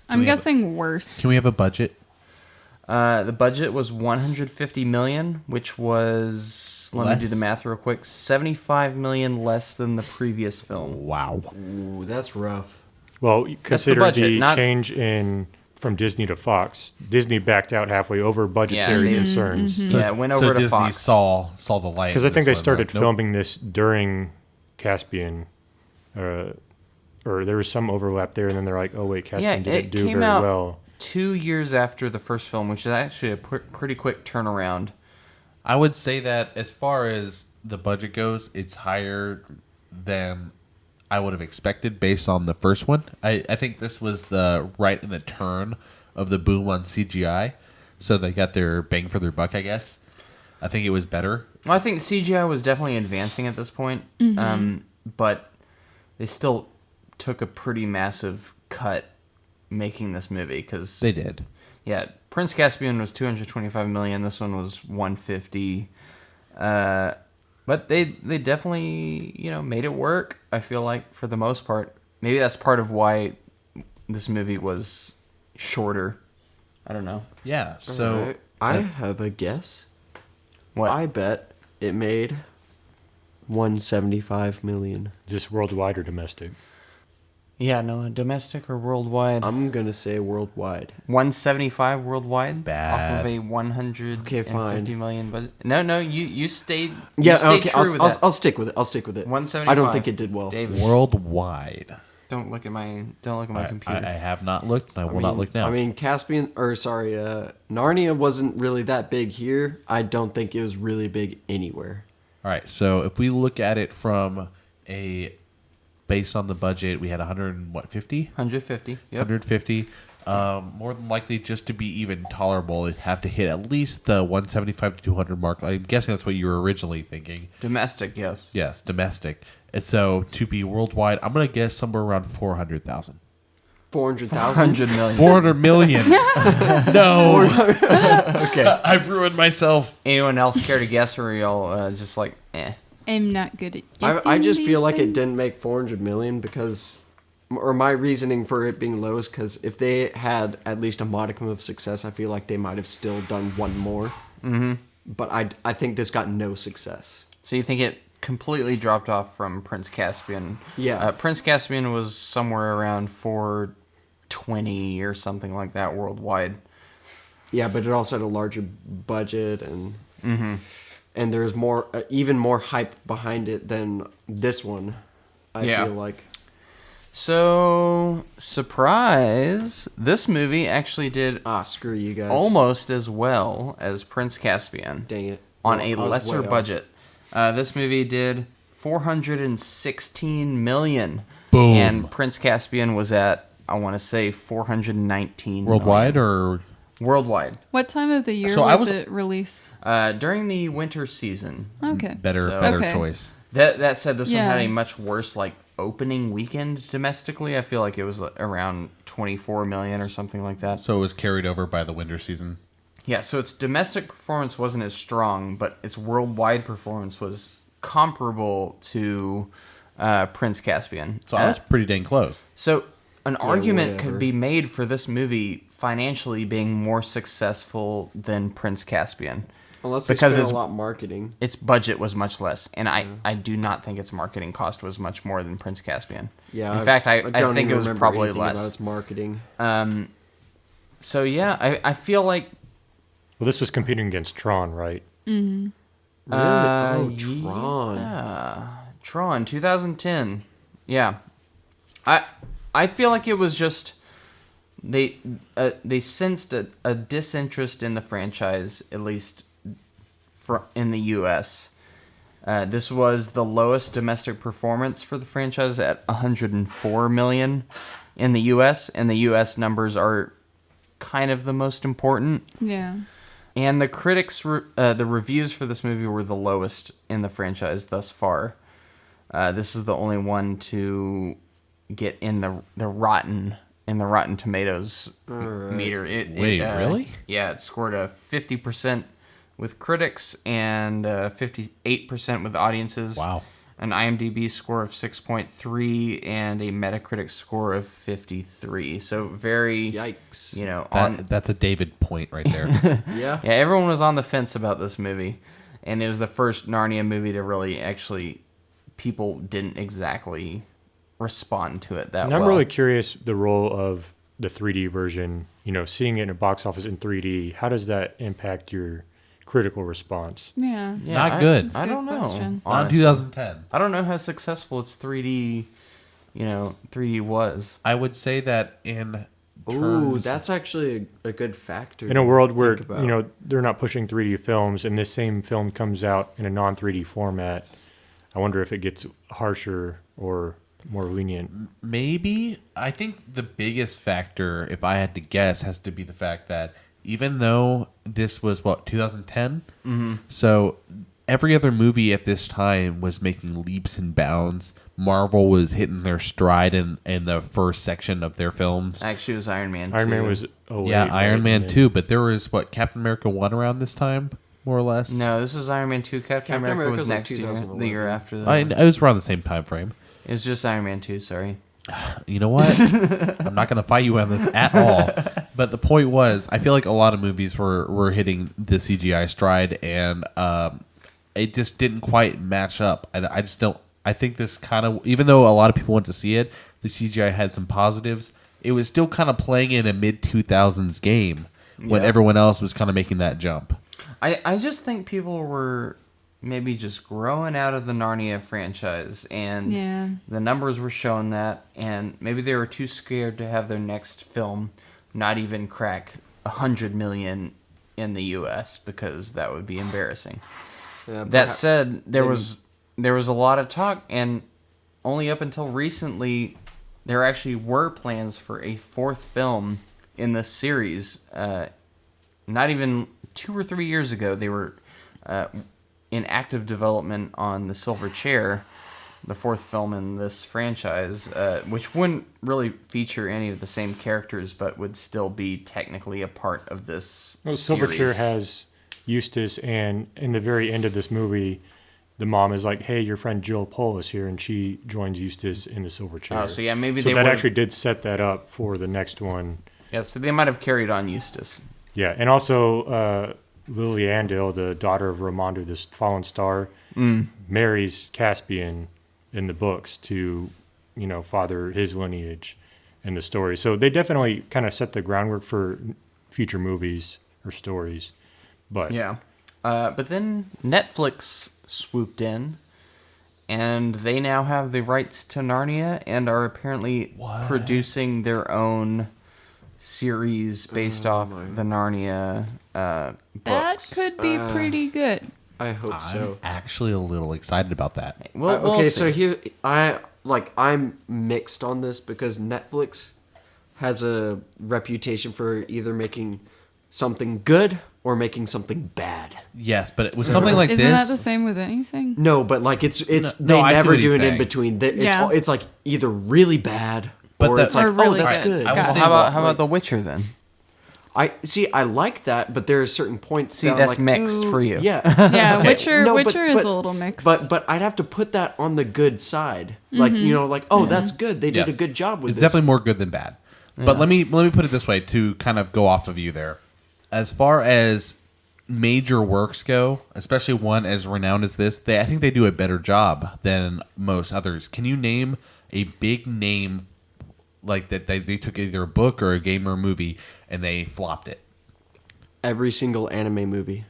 S4: I'm guessing worse.
S2: Can we have a budget?
S1: The budget was $150 million, which was, let me do the math real quick, $75 million less than the previous film.
S2: Wow.
S3: Ooh, that's rough.
S5: Well, consider
S1: budget,
S5: the
S1: not-
S5: change from Disney to Fox. Disney backed out halfway over budgetary
S1: Yeah.
S5: concerns.
S1: Yeah, it went over
S2: so
S1: to
S2: Disney
S1: Fox.
S2: saw the light.
S5: Because I
S2: in
S5: think
S2: this
S5: they
S2: one,
S5: started
S2: right? Nope.
S5: filming this during Caspian, or there was some overlap there, and then they're like, "Oh wait, Caspian
S1: Yeah,
S5: didn't
S1: it
S5: do
S1: came
S5: very
S1: out
S5: well."
S1: 2 years after the first film, which is actually a pretty quick turnaround.
S2: I would say that as far as the budget goes, it's higher than I would have expected based on the first one. I think this was right in the turn of the boom on CGI, so they got their bang for their buck, I guess. I think it was better.
S1: Well, I think CGI was definitely advancing at this point, but they still took a pretty massive cut making this movie because
S2: They did.
S1: Yeah, Prince Caspian was $225 million. This one was $150. But they definitely made it work. I feel like for the most part. Maybe that's part of why this movie was shorter. I don't know.
S2: Yeah. So
S3: Alright, I have a guess.
S1: What?
S3: I bet it made $175 million.
S5: Just worldwide or domestic?
S1: Yeah, no, domestic or worldwide.
S3: I'm gonna say worldwide.
S1: 175 worldwide
S2: Bad.
S1: off of a 150
S3: Okay, fine.
S1: million budget. No, you stayed.
S3: Yeah,
S1: you stayed
S3: okay.
S1: true with that.
S3: I'll stick with it. I'll stick with it.
S1: 175.
S3: I don't think it did well.
S1: David,
S2: worldwide,
S1: don't look at my computer.
S2: I have not looked, and I will not look now.
S3: I mean, Narnia wasn't really that big here. I don't think it was really big anywhere.
S2: All right. So if we look at it from based on the budget, we had 150.
S1: 150. Yep.
S2: 150. More than likely, just to be even tolerable, it'd have to hit at least the 175 to 200 mark. I'm guessing that's what you were originally thinking.
S1: Domestic, yes.
S2: Yes, domestic. And so to be worldwide, I'm gonna guess somewhere around 400,000.
S3: 400,000.
S1: 100 million.
S2: 400 million. No.
S1: Okay.
S2: I've ruined myself.
S1: Anyone else care to guess, or are y'all just like, eh?
S4: I'm not good at guessing.
S3: I just
S4: these
S3: feel like it
S4: things.
S3: didn't make 400 million because, or my reasoning for it being low is because if they had at least a modicum of success, I feel like they might have still done one more. Mm-hmm. But I think this got no success.
S1: So you think it completely dropped off from Prince Caspian?
S3: Yeah.
S1: Prince Caspian was somewhere around 420 or something like that worldwide.
S3: Yeah, but it also had a larger budget and there's more, even more hype behind it than this one. I
S1: Yeah.
S3: feel like.
S1: So, surprise, this movie actually did
S3: Screw you guys.
S1: almost as well as Prince Caspian
S3: Dang it.
S1: on
S3: Well,
S1: a
S3: I was
S1: lesser
S3: way off.
S1: budget. This movie did $416 million.
S2: Boom.
S1: And Prince Caspian was at, I want to say, $419
S2: Worldwide
S1: million.
S2: or
S1: Worldwide.
S4: What time of the year
S2: So I
S4: was
S2: was-
S4: it released?
S1: During the winter season.
S4: Okay.
S2: better
S1: So-
S2: better
S4: Okay.
S2: choice?
S1: That said, this
S4: Yeah.
S1: one had a much worse opening weekend domestically. I feel like it was around 24 million or something like that.
S2: So it was carried over by the winter season.
S1: Yeah, so its domestic performance wasn't as strong, but its worldwide performance was comparable to Prince Caspian.
S2: So I was pretty dang close.
S1: So an argument
S3: whatever.
S1: could be made for this movie financially being more successful than Prince Caspian.
S3: Unless they
S1: Because
S3: spent
S1: it's-
S3: a lot marketing.
S1: Its budget was much less, and I do not think its marketing cost was much more than Prince Caspian.
S3: Yeah.
S1: In fact, I
S3: don't
S1: think
S3: even
S1: it was
S3: remember
S1: probably
S3: anything about
S1: less.
S3: its marketing.
S1: So yeah, I feel like
S5: Well, this was competing against Tron, right?
S3: Really?
S1: Uh,
S3: Tron.
S1: Tron 2010. Yeah. I feel like it was just they sensed a disinterest in the franchise, at least in the US. This was the lowest domestic performance for the franchise at 104 million in the US, and the US numbers are kind of the most important.
S4: Yeah.
S1: And the critics, the reviews for this movie were the lowest in the franchise thus far. This is the only one to get in the Rotten Tomatoes meter.
S2: Wait, really?
S1: Yeah, it scored a 50% with critics and 58% with audiences.
S2: Wow.
S1: An IMDb score of 6.3 and a Metacritic score of 53. So very,
S3: Yikes.
S1: you know,
S2: That's a David point right there.
S3: Yeah.
S1: yeah, everyone was on the fence about this movie, and it was the first Narnia movie to really actually people didn't exactly respond to it that
S5: And
S1: well.
S5: I'm really curious the role of the 3D version. You know, seeing it in a box office in 3D, how does that impact your critical response?
S4: Yeah.
S1: Yeah,
S2: Not good.
S4: That's a
S1: I
S4: good
S1: don't know.
S4: question.
S2: Not in
S1: honestly.
S2: 2010.
S1: I don't know how successful its 3D, 3D was.
S2: I would say that in
S3: Ooh,
S2: terms...
S3: that's actually a good factor.
S5: In a
S3: to
S5: world where,
S3: think about.
S5: they're not pushing 3D films and this same film comes out in a non-3D format, I wonder if it gets harsher or more lenient.
S2: Maybe. I think the biggest factor, if I had to guess, has to be the fact that even though this was, 2010? Mm-hmm. So every other movie at this time was making leaps and bounds. Marvel was hitting their stride in the first section of their films.
S1: Actually, it was Iron Man 2.
S5: Iron Man was
S2: Yeah, Iron Man 2, but there was, Captain America 1 around this time, more or less?
S1: No, this was Iron Man 2. Captain America
S3: America's
S1: was
S3: like
S1: next year,
S3: 2011.
S1: the year after that.
S2: It was around the same time frame.
S1: It was just Iron Man 2, sorry.
S2: You know what? I'm not going to fight you on this at all. But the point was, I feel like a lot of movies were hitting the CGI stride, and it just didn't quite match up. And I just don't. I think this kind of, even though a lot of people went to see it, the CGI had some positives. It was still kind of playing in a mid 2000s game when
S1: Yeah.
S2: everyone else was kind of making that jump.
S1: I just think people were maybe just growing out of the Narnia franchise, and
S4: Yeah.
S1: the numbers were showing that, and maybe they were too scared to have their next film not even crack 100 million in the U.S. because that would be embarrassing.
S3: Yeah,
S1: That
S3: perhaps
S1: said, there
S3: maybe-
S1: was a lot of talk, and only up until recently, there actually were plans for a fourth film in this series. Not even 2 or 3 years ago, they were in active development on The Silver Chair, the fourth film in this franchise, which wouldn't really feature any of the same characters, but would still be technically a part of this
S5: Well,
S1: series.
S5: Silverchair has Eustace, and in the very end of this movie, the mom is like, "Hey, your friend Jill Pole is here," and she joins Eustace in the Silverchair.
S1: Oh, so yeah, maybe
S5: so
S1: they
S5: that
S1: would've-
S5: actually did set that up for the next one.
S1: Yeah, so they might have carried on Eustace.
S5: Yeah, and also Lily Andale, the daughter of Ramonda, this fallen star, marries Caspian in the books to, father his lineage in the story. So they definitely kind of set the groundwork for future movies or stories. But
S1: Yeah. But then Netflix swooped in, and they now have the rights to Narnia and are apparently producing their own series based off the Narnia
S4: That
S1: books.
S4: could be pretty good.
S3: I hope so.
S2: I'm actually a little excited about that.
S1: We'll
S3: Okay,
S1: see.
S3: so here I'm mixed on this because Netflix has a reputation for either making something good or making something bad.
S2: Yes, but it was something like
S4: Isn't
S2: this.
S4: that the same with anything?
S3: No, but like it's
S2: No,
S3: they
S2: I see
S3: never
S2: what he's
S3: do an
S2: saying.
S3: in between.
S4: Yeah.
S3: It's like either really bad
S2: But
S3: or
S2: the-
S3: it's like
S4: Or really
S3: that's
S4: good.
S3: good.
S2: I will
S4: Got
S1: Well,
S2: say
S1: how about
S2: what-
S1: how about The Witcher then?
S3: I like that, but there are certain points.
S1: See,
S3: that I'm
S1: that's
S3: like,
S1: mixed
S3: ooh,
S1: for you.
S3: Yeah,
S4: Yeah, Witcher.
S3: No, but-
S4: Witcher is
S3: but-
S4: a little mixed.
S3: but I'd have to put that on the good side. Like that's good. They did
S2: Yes.
S3: a good job with
S2: It's
S3: this.
S2: definitely more good than bad. But let me put it this way to kind of go off of you there. As far as major works go, especially one as renowned as this, I think they do a better job than most others. Can you name a big name like that they took either a book or a game or a movie and they flopped it?
S3: Every single anime movie.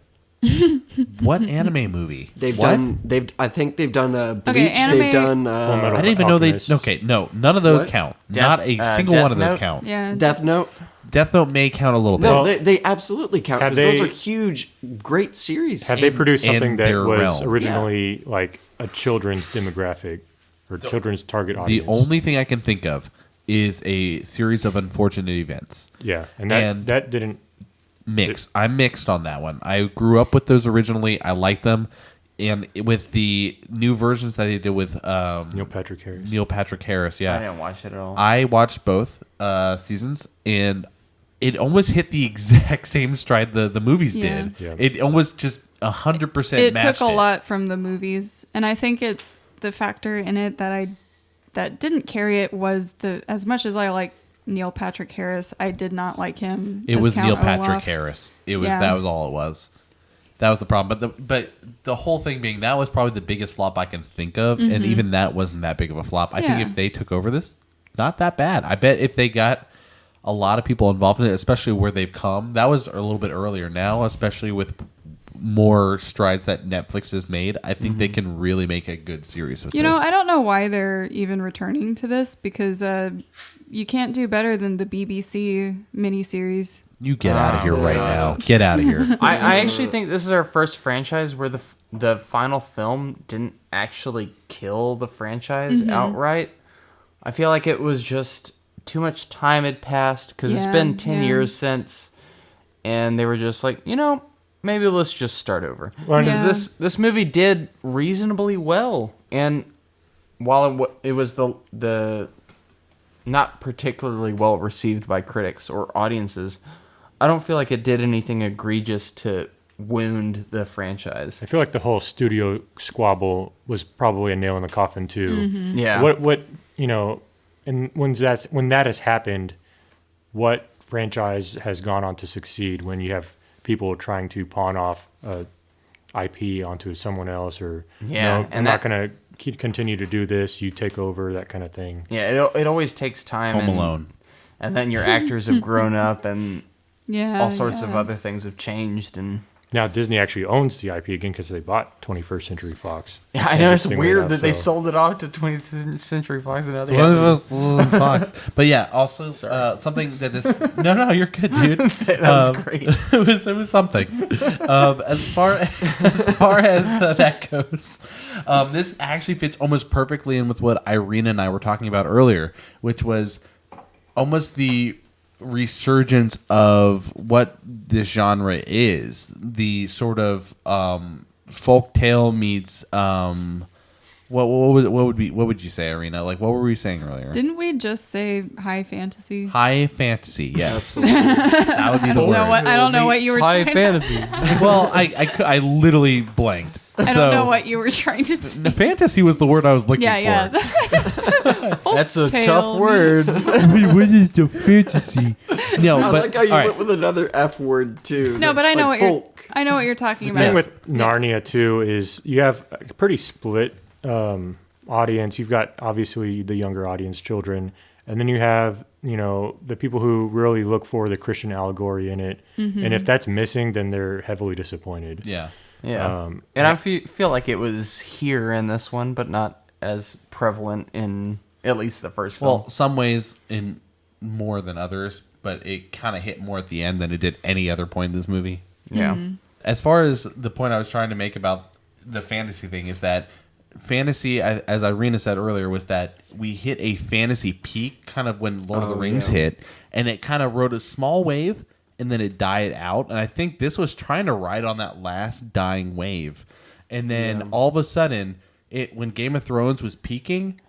S2: What anime movie?
S3: I think they've done Bleach.
S4: Okay, anime-
S3: They've done
S5: Full Metal
S2: I didn't even know they.
S5: Alchemist.
S2: Okay, no, none of those
S3: What?
S2: count.
S1: Death-
S2: Not a single
S1: Death
S2: one of those
S1: Note?
S2: count.
S4: Yeah.
S3: Death Note.
S2: Death Note may count a little bit.
S3: No,
S5: Well,
S3: they absolutely count
S5: have
S3: because those
S5: they-
S3: are huge, great series.
S5: Have they produced
S2: in
S5: something that
S2: their
S5: was
S2: realm.
S5: originally like a children's demographic or children's target
S2: The
S5: audience?
S2: only thing I can think of is a series of unfortunate events.
S5: Yeah, and
S2: and-
S5: that didn't.
S2: Mixed. I'm mixed on that one. I grew up with those originally. I like them, and with the new versions that they did with
S5: Neil Patrick Harris.
S2: Neil Patrick Harris,
S1: I
S2: yeah,
S1: didn't watch it at all.
S2: I watched both seasons, and it almost hit the exact same stride the movies
S4: Yeah.
S2: did.
S5: Yeah.
S2: It almost just 100%
S4: It
S2: matched
S4: took a lot from the movies, and I think it's the factor in it that didn't carry it was as much as I like Neil Patrick Harris, I did not like him.
S2: It
S4: as
S2: was
S4: Count
S2: Neil Patrick
S4: Olaf.
S2: Harris. It was
S4: Yeah.
S2: That was all it was. That was the problem. But the whole thing being that was probably the biggest flop I can think of, and even that wasn't that big of a flop. I think
S4: Yeah.
S2: if they took over this, not that bad. I bet if they got a lot of people involved in it, especially where they've come, that was a little bit earlier now, especially with more strides that Netflix has made. I think they can really make a good series with
S4: You
S2: this.
S4: know, I don't know why they're even returning to this because you can't do better than the BBC miniseries.
S2: You get out of here right now. Get out of here.
S1: I actually think this is our first franchise where the final film didn't actually kill the franchise outright. I feel like it was just too much time had passed because it's
S4: Yeah,
S1: been 10
S4: yeah.
S1: years since, and they were just like, maybe let's just start over.
S5: Well,
S1: Because
S4: Yeah.
S1: this movie did reasonably well, and while it was the not particularly well received by critics or audiences, I don't feel like it did anything egregious to wound the franchise.
S5: I feel like the whole studio squabble was probably a nail in the coffin too.
S1: Yeah.
S5: What and when that has happened, what franchise has gone on to succeed when you have people trying to pawn off IP onto someone else, or
S1: Yeah,
S5: I'm
S1: and
S5: not
S1: that-
S5: going to continue to do this. You take over, that kind of thing.
S1: Yeah, it always takes time.
S2: Home
S1: and,
S2: Alone.
S1: And then your actors have grown up and
S4: Yeah.
S1: all sorts of
S4: yeah.
S1: other things have changed. And
S5: Now Disney actually owns the IP again because they bought 21st Century Fox.
S1: yeah, I know it's
S5: Interestingly
S1: weird
S5: enough,
S1: that they
S5: so-
S1: sold it off to 20th Century Fox and other.
S2: Fox. But yeah, also something that this. No, you're good, dude.
S1: That was great.
S2: it was something. As far as that goes, this actually fits almost perfectly in with what Irina and I were talking about earlier, which was almost the resurgence of what this genre is. The sort of folk tale meets what would you say, Irina? Like, what were we saying earlier?
S4: Didn't we just say high fantasy?
S2: High fantasy, yes. That would be the word.
S4: No, I don't know what you were
S1: high
S4: trying
S1: fantasy.
S2: Well, I literally blanked.
S4: I don't know what you were trying to say.
S2: Fantasy was the word I was looking
S4: Yeah,
S2: for.
S4: yeah.
S1: That's a
S4: Folktale
S1: tough word.
S2: What is the fantasy? No,
S3: I
S2: but
S3: like how you
S2: all right.
S3: went with another F word too.
S4: No, but I know
S3: like
S4: what
S3: folk.
S4: I know what you're talking
S5: The
S4: about.
S5: thing with Narnia too is you have a pretty split audience. You've got obviously the younger audience, children, and then you have the people who really look for the Christian allegory in it. And if that's missing, then they're heavily disappointed.
S2: Yeah.
S1: Yeah, and I feel like it was here in this one, but not as prevalent in at least the first film.
S2: Well, some ways in more than others, but it kind of hit more at the end than it did any other point in this movie.
S1: yeah.
S2: As far as the point I was trying to make about the fantasy thing is that fantasy, as Irina said earlier, was that we hit a fantasy peak kind of when Lord of the Rings hit, and it kind of rode a small wave, and then it died out. And I think this was trying to ride on that last dying wave. And then all of a sudden, when Game of Thrones was peaking,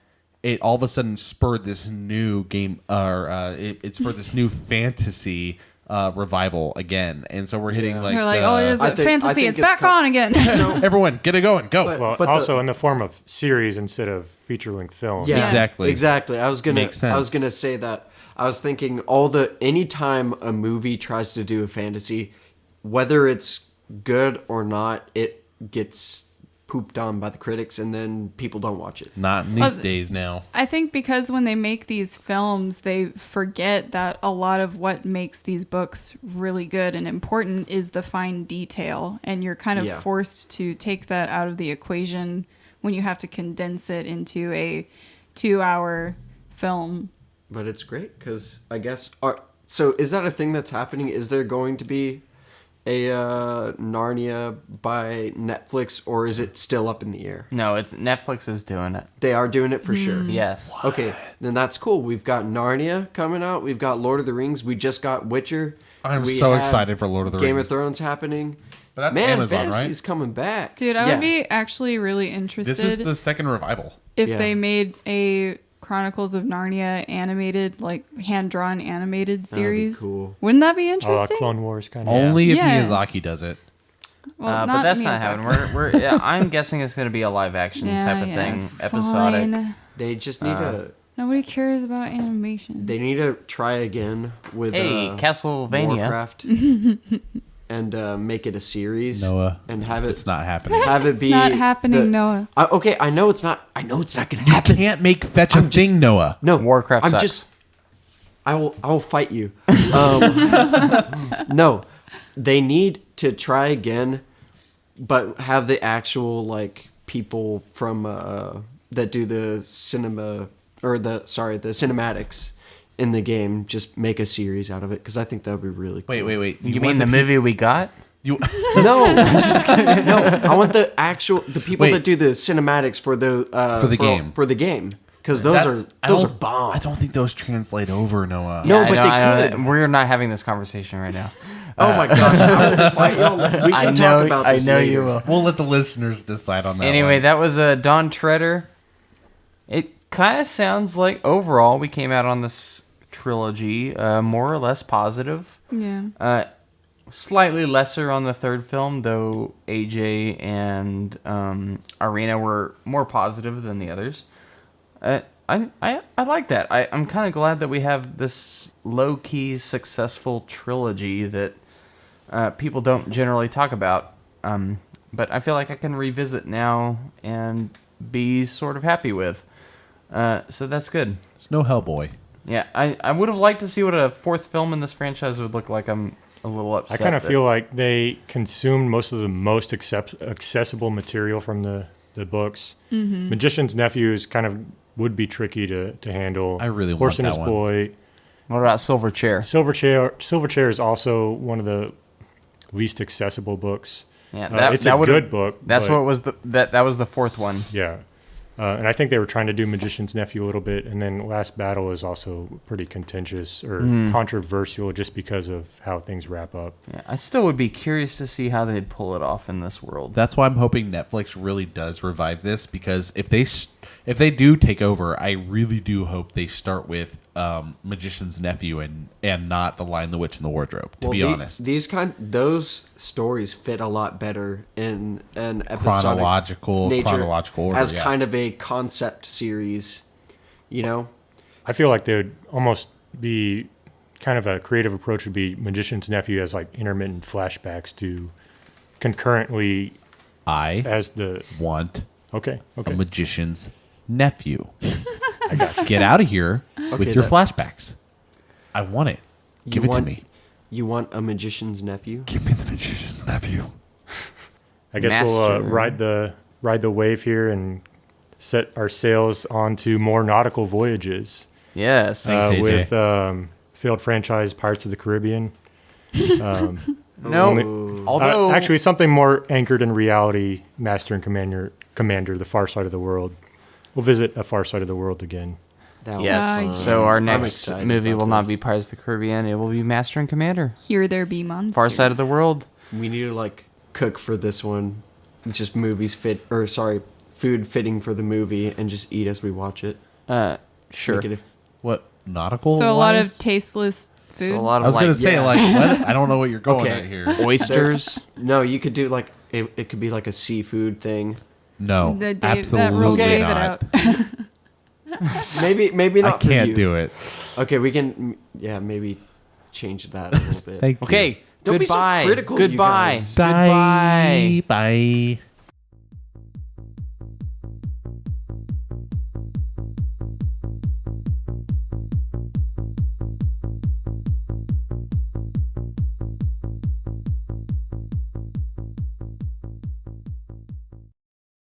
S2: it all of a sudden spurred this new it spurred this new fantasy revival again. And so we're hitting like
S4: They're like, oh, it's
S3: I
S4: a
S3: think- I
S4: fantasy.
S3: think
S4: It's
S3: it's
S4: back
S3: co-
S4: on again.
S2: everyone, get it going, go.
S5: Well,
S3: But
S5: also in the form of series instead of feature-length film.
S3: Yeah,
S2: Exactly.
S3: Exactly. I was
S2: Makes sense.
S3: gonna say that. I was thinking anytime a movie tries to do a fantasy, whether it's good or not, it gets pooped on by the critics, and then people don't watch it.
S2: Not in these days now.
S4: I think because when they make these films, they forget that a lot of what makes these books really good and important is the fine detail. And you're kind of forced to take that out of the equation when you have to condense it into a 2-hour film.
S3: But it's great because I guess... So is that a thing that's happening? Is there going to be a Narnia by Netflix, or is it still up in the air?
S1: No, it's Netflix is doing it.
S3: They are doing it for sure.
S1: Yes.
S3: Okay, then that's cool. We've got Narnia coming out. We've got Lord of the Rings. We just got Witcher.
S2: I'm
S3: We
S2: so
S3: have
S2: excited for Lord of the
S3: Game
S2: Rings.
S3: of Thrones happening.
S2: But that's
S3: Man,
S2: Amazon,
S3: fantasy's
S2: right?
S3: coming back.
S4: Dude, I would be actually really interested
S2: This is the second revival.
S4: if
S3: Yeah.
S4: they made a Chronicles of Narnia animated, like hand-drawn animated
S3: be
S4: series.
S3: cool.
S4: Wouldn't that be interesting?
S5: Clone Wars kind of.
S2: Only if
S4: Yeah.
S2: Miyazaki does it.
S4: Well,
S1: But that's
S4: Miyazaki.
S1: not happening. We're I'm guessing it's going to be a live action type of thing, episodic.
S4: fine.
S3: They just need to.
S4: Nobody cares about animation.
S3: They need to try again with
S1: Hey, Castlevania.
S3: Warcraft, and make it a series.
S2: Noah,
S3: and have it.
S2: It's not happening.
S3: Have it
S4: It's
S3: be
S4: not happening, Noah.
S3: Okay, I know it's not. I know it's not going to
S2: You
S3: happen.
S2: can't make fetch a thing, Noah.
S3: No,
S1: Warcraft
S3: I'm
S1: sucks.
S3: just. I will fight you. No, they need to try again, but have the actual like people from that do the cinema or the cinematics in the game just make a series out of it because I think that would be really cool.
S2: Wait.
S1: You mean the movie we got?
S2: You
S3: No, I'm just kidding. No, I want the people
S2: Wait.
S3: that do the cinematics for the
S2: game.
S3: for the game because those are bomb.
S2: I don't think those translate over, Noah.
S3: No,
S1: Yeah,
S3: but
S1: I
S3: they
S1: know.
S3: could.
S1: We're not having this conversation right now.
S3: Oh my gosh! I will fight y'all. We can
S1: I
S3: talk
S1: know.
S3: about
S1: I
S3: this
S1: know
S3: later.
S1: you will.
S2: We'll let the listeners decide on that.
S1: Anyway,
S2: one.
S1: that was Don Treader. It kind of sounds like overall we came out on this trilogy more or less positive.
S4: Yeah.
S1: Slightly lesser on the third film, though AJ and Arena were more positive than the others. I like that. I'm kind of glad that we have this low-key successful trilogy that people don't generally talk about. But I feel like I can revisit now and be sort of happy with. So that's good.
S2: It's no Hellboy.
S1: Yeah, I would have liked to see what a fourth film in this franchise would look like. I'm a little
S5: I
S1: upset.
S5: kind of
S1: that-
S5: feel like they consumed most of the most accessible material from the books.
S4: Mm-hmm.
S5: Magician's Nephew is would be tricky to handle.
S2: I really
S5: Horse
S2: want
S5: and
S2: that
S5: His
S2: one.
S5: Boy.
S1: What about Silverchair?
S5: Silverchair is also one of the least accessible books.
S1: Yeah,
S5: it's a
S1: would've-
S5: good book.
S1: That's
S5: but-
S1: what was that was the fourth one.
S5: Yeah. And I think they were trying to do Magician's Nephew a little bit, and then Last Battle is also pretty contentious or controversial just because of how things wrap up.
S1: Yeah, I still would be curious to see how they'd pull it off in this world.
S2: That's why I'm hoping Netflix really does revive this, because if they do take over, I really do hope they start with Magician's Nephew and not The Lion, the Witch, and the Wardrobe. To be honest,
S3: Those stories fit a lot better in an episodic
S2: chronological order,
S3: as
S2: yeah.
S3: kind of a concept series. You know,
S5: I feel like they would almost be kind of a creative approach would be Magician's Nephew as like intermittent flashbacks to concurrently
S2: I
S5: as the
S2: want
S5: okay.
S2: a magician's nephew.
S5: I got you.
S2: Get out of here with
S3: Okay,
S2: your
S3: that-
S2: flashbacks. I want it. Give it to me.
S3: You want a magician's nephew?
S2: Give me the magician's nephew.
S5: I guess
S1: Master.
S5: we'll ride the wave here and set our sails onto more nautical voyages
S1: Yes.
S2: Thanks, AJ.
S5: with failed franchise Pirates of the Caribbean.
S1: no.
S3: Ooh.
S1: Although
S5: Actually, something more anchored in reality. Master and Commander, The Far Side of the World. We'll visit A Far Side of the World again.
S3: That was
S1: yes.
S3: fun.
S1: So our
S3: I'm
S1: next
S3: excited
S1: movie
S3: about
S1: will not
S3: this.
S1: be Pirates of the Caribbean. It will be Master and Commander.
S4: Here there be monsters.
S1: Far Side of the World.
S3: We need to like cook for this one. Just food fitting for the movie, and just eat as we watch it.
S1: Sure.
S3: Make it
S2: What, nautical?
S4: So a lot of
S2: wise?
S4: tasteless food.
S1: So a lot of
S2: I was
S1: like
S2: going to say,
S3: yeah.
S2: like, what? I don't know what you're going
S3: Okay.
S2: at here.
S1: oysters.
S3: No, you could do like it could be like a seafood thing.
S2: No,
S4: That rules
S2: absolutely
S4: David
S2: not.
S4: out.
S3: Maybe
S2: I
S3: not for
S2: can't
S3: you.
S2: do it.
S3: Okay, we can maybe change that a little bit.
S2: Thank you.
S1: Okay.
S3: Don't be so
S1: Goodbye.
S3: critical, you
S1: Goodbye.
S3: guys.
S1: Goodbye.
S2: Bye.